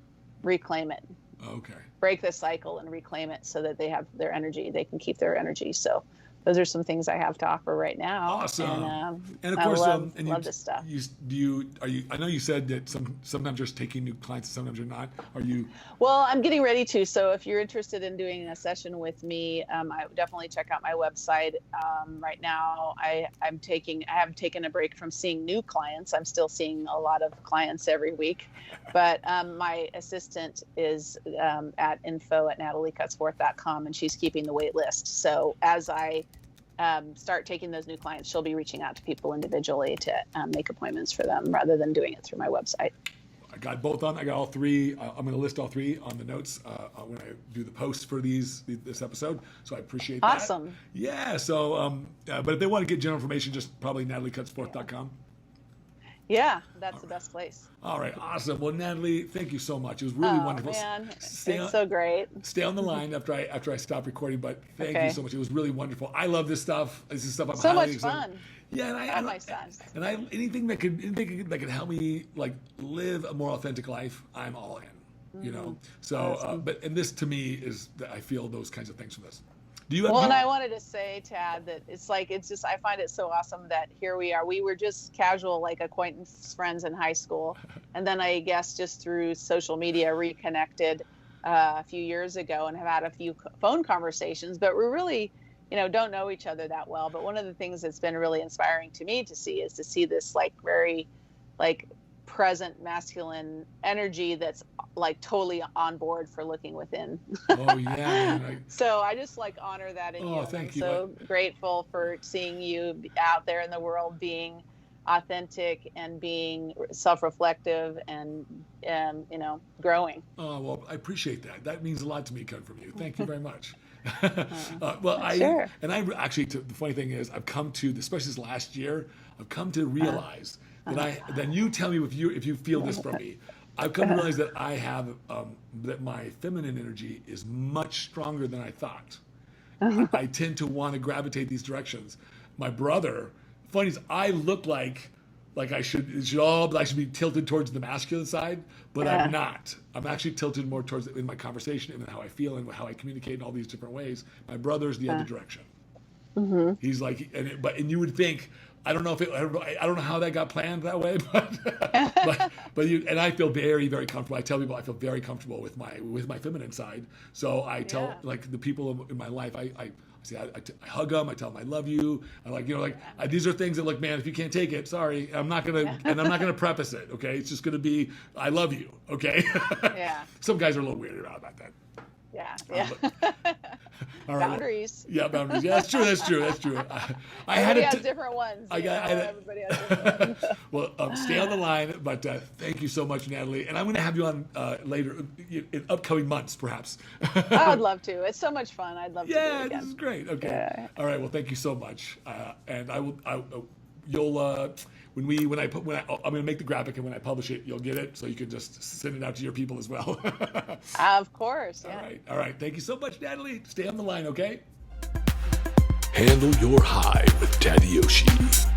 reclaim it. Okay. Break the cycle and reclaim it so that they have their energy, they can keep their energy. So those are some things I have to offer right now. Awesome. And of course, I love this stuff. I know you said that sometimes you're taking new clients, sometimes you're not. Are you? Well, I'm getting ready to. So if you're interested in doing a session with me, I would definitely check out my website. Right now, I have taken a break from seeing new clients. I'm still seeing a lot of clients every week, but my assistant is at info@nataliecutsforth.com, and she's keeping the wait list. So as I start taking those new clients, she'll be reaching out to people individually to make appointments for them rather than doing it through my website. I got both on. I got all three. I'm going to list all three on the notes when I do the posts for this episode. So I appreciate that. Awesome. Yeah. So, but if they want to get general information, just probably nataliecutsforth.com. Yeah, that's the best place. All right, awesome. Well, Natalie, thank you so much. It was really wonderful. Man, it's so great. Stay on the line after I stop recording. But thank you so much. It was really wonderful. I love this stuff. This is stuff I'm so highly much excited. fun. Yeah, and anything that could help me like live a more authentic life, I'm all in. You know. So, awesome. And this to me is that I feel those kinds of things from this. Do you? And I wanted to say, Tad, that it's just I find it so awesome that here we are. We were just casual, like acquaintance friends in high school, and then I guess just through social media reconnected a few years ago and have had a few phone conversations. But we're really, don't know each other that well. But one of the things that's been really inspiring to me to see this like very, like present masculine energy that's like totally on board for looking within. Oh yeah. So I just like honor that in you. Thank you. So grateful for seeing you out there in the world being authentic and being self-reflective and growing. Oh, well, I appreciate that. That means a lot to me coming from you. Thank you very much. Sure. The funny thing is I've come to, especially this last year, I've come to realize then you tell me if you feel this from me. I've come to realize that I have that my feminine energy is much stronger than I thought. I tend to want to gravitate these directions. My brother, funny is I look like I should be tilted towards the masculine side, but I'm not. I'm actually tilted more towards in my conversation and how I feel and how I communicate in all these different ways. My brother's the other direction. Mm-hmm. He's like, and you would think. I don't know how that got planned that way, but and I feel very, very comfortable. I tell people I feel very comfortable with my feminine side. So I tell like the people in my life, I hug them. I tell them I love you. I these are things that look, man, if you can't take it, sorry, I'm not gonna preface it. Okay, it's just gonna be I love you. Okay. Yeah. Some guys are a little weirded out about that. Yeah. All right. Boundaries. Yeah, boundaries. Yeah, that's true. Everybody has different ones. Everybody has different ones. Well, stay on the line, but thank you so much, Natalie. And I'm going to have you on later in upcoming months, perhaps. I would love to. It's so much fun. I'd love to do it again. Yeah, this is great. Okay. Yeah. All right. Well, thank you so much. And you'll I'm going to make the graphic, and when I publish it, you'll get it, so you can just send it out to your people as well. Of course. Yeah. All right. Thank you so much, Natalie. Stay on the line, okay? Handle your hive with Tadayoshi.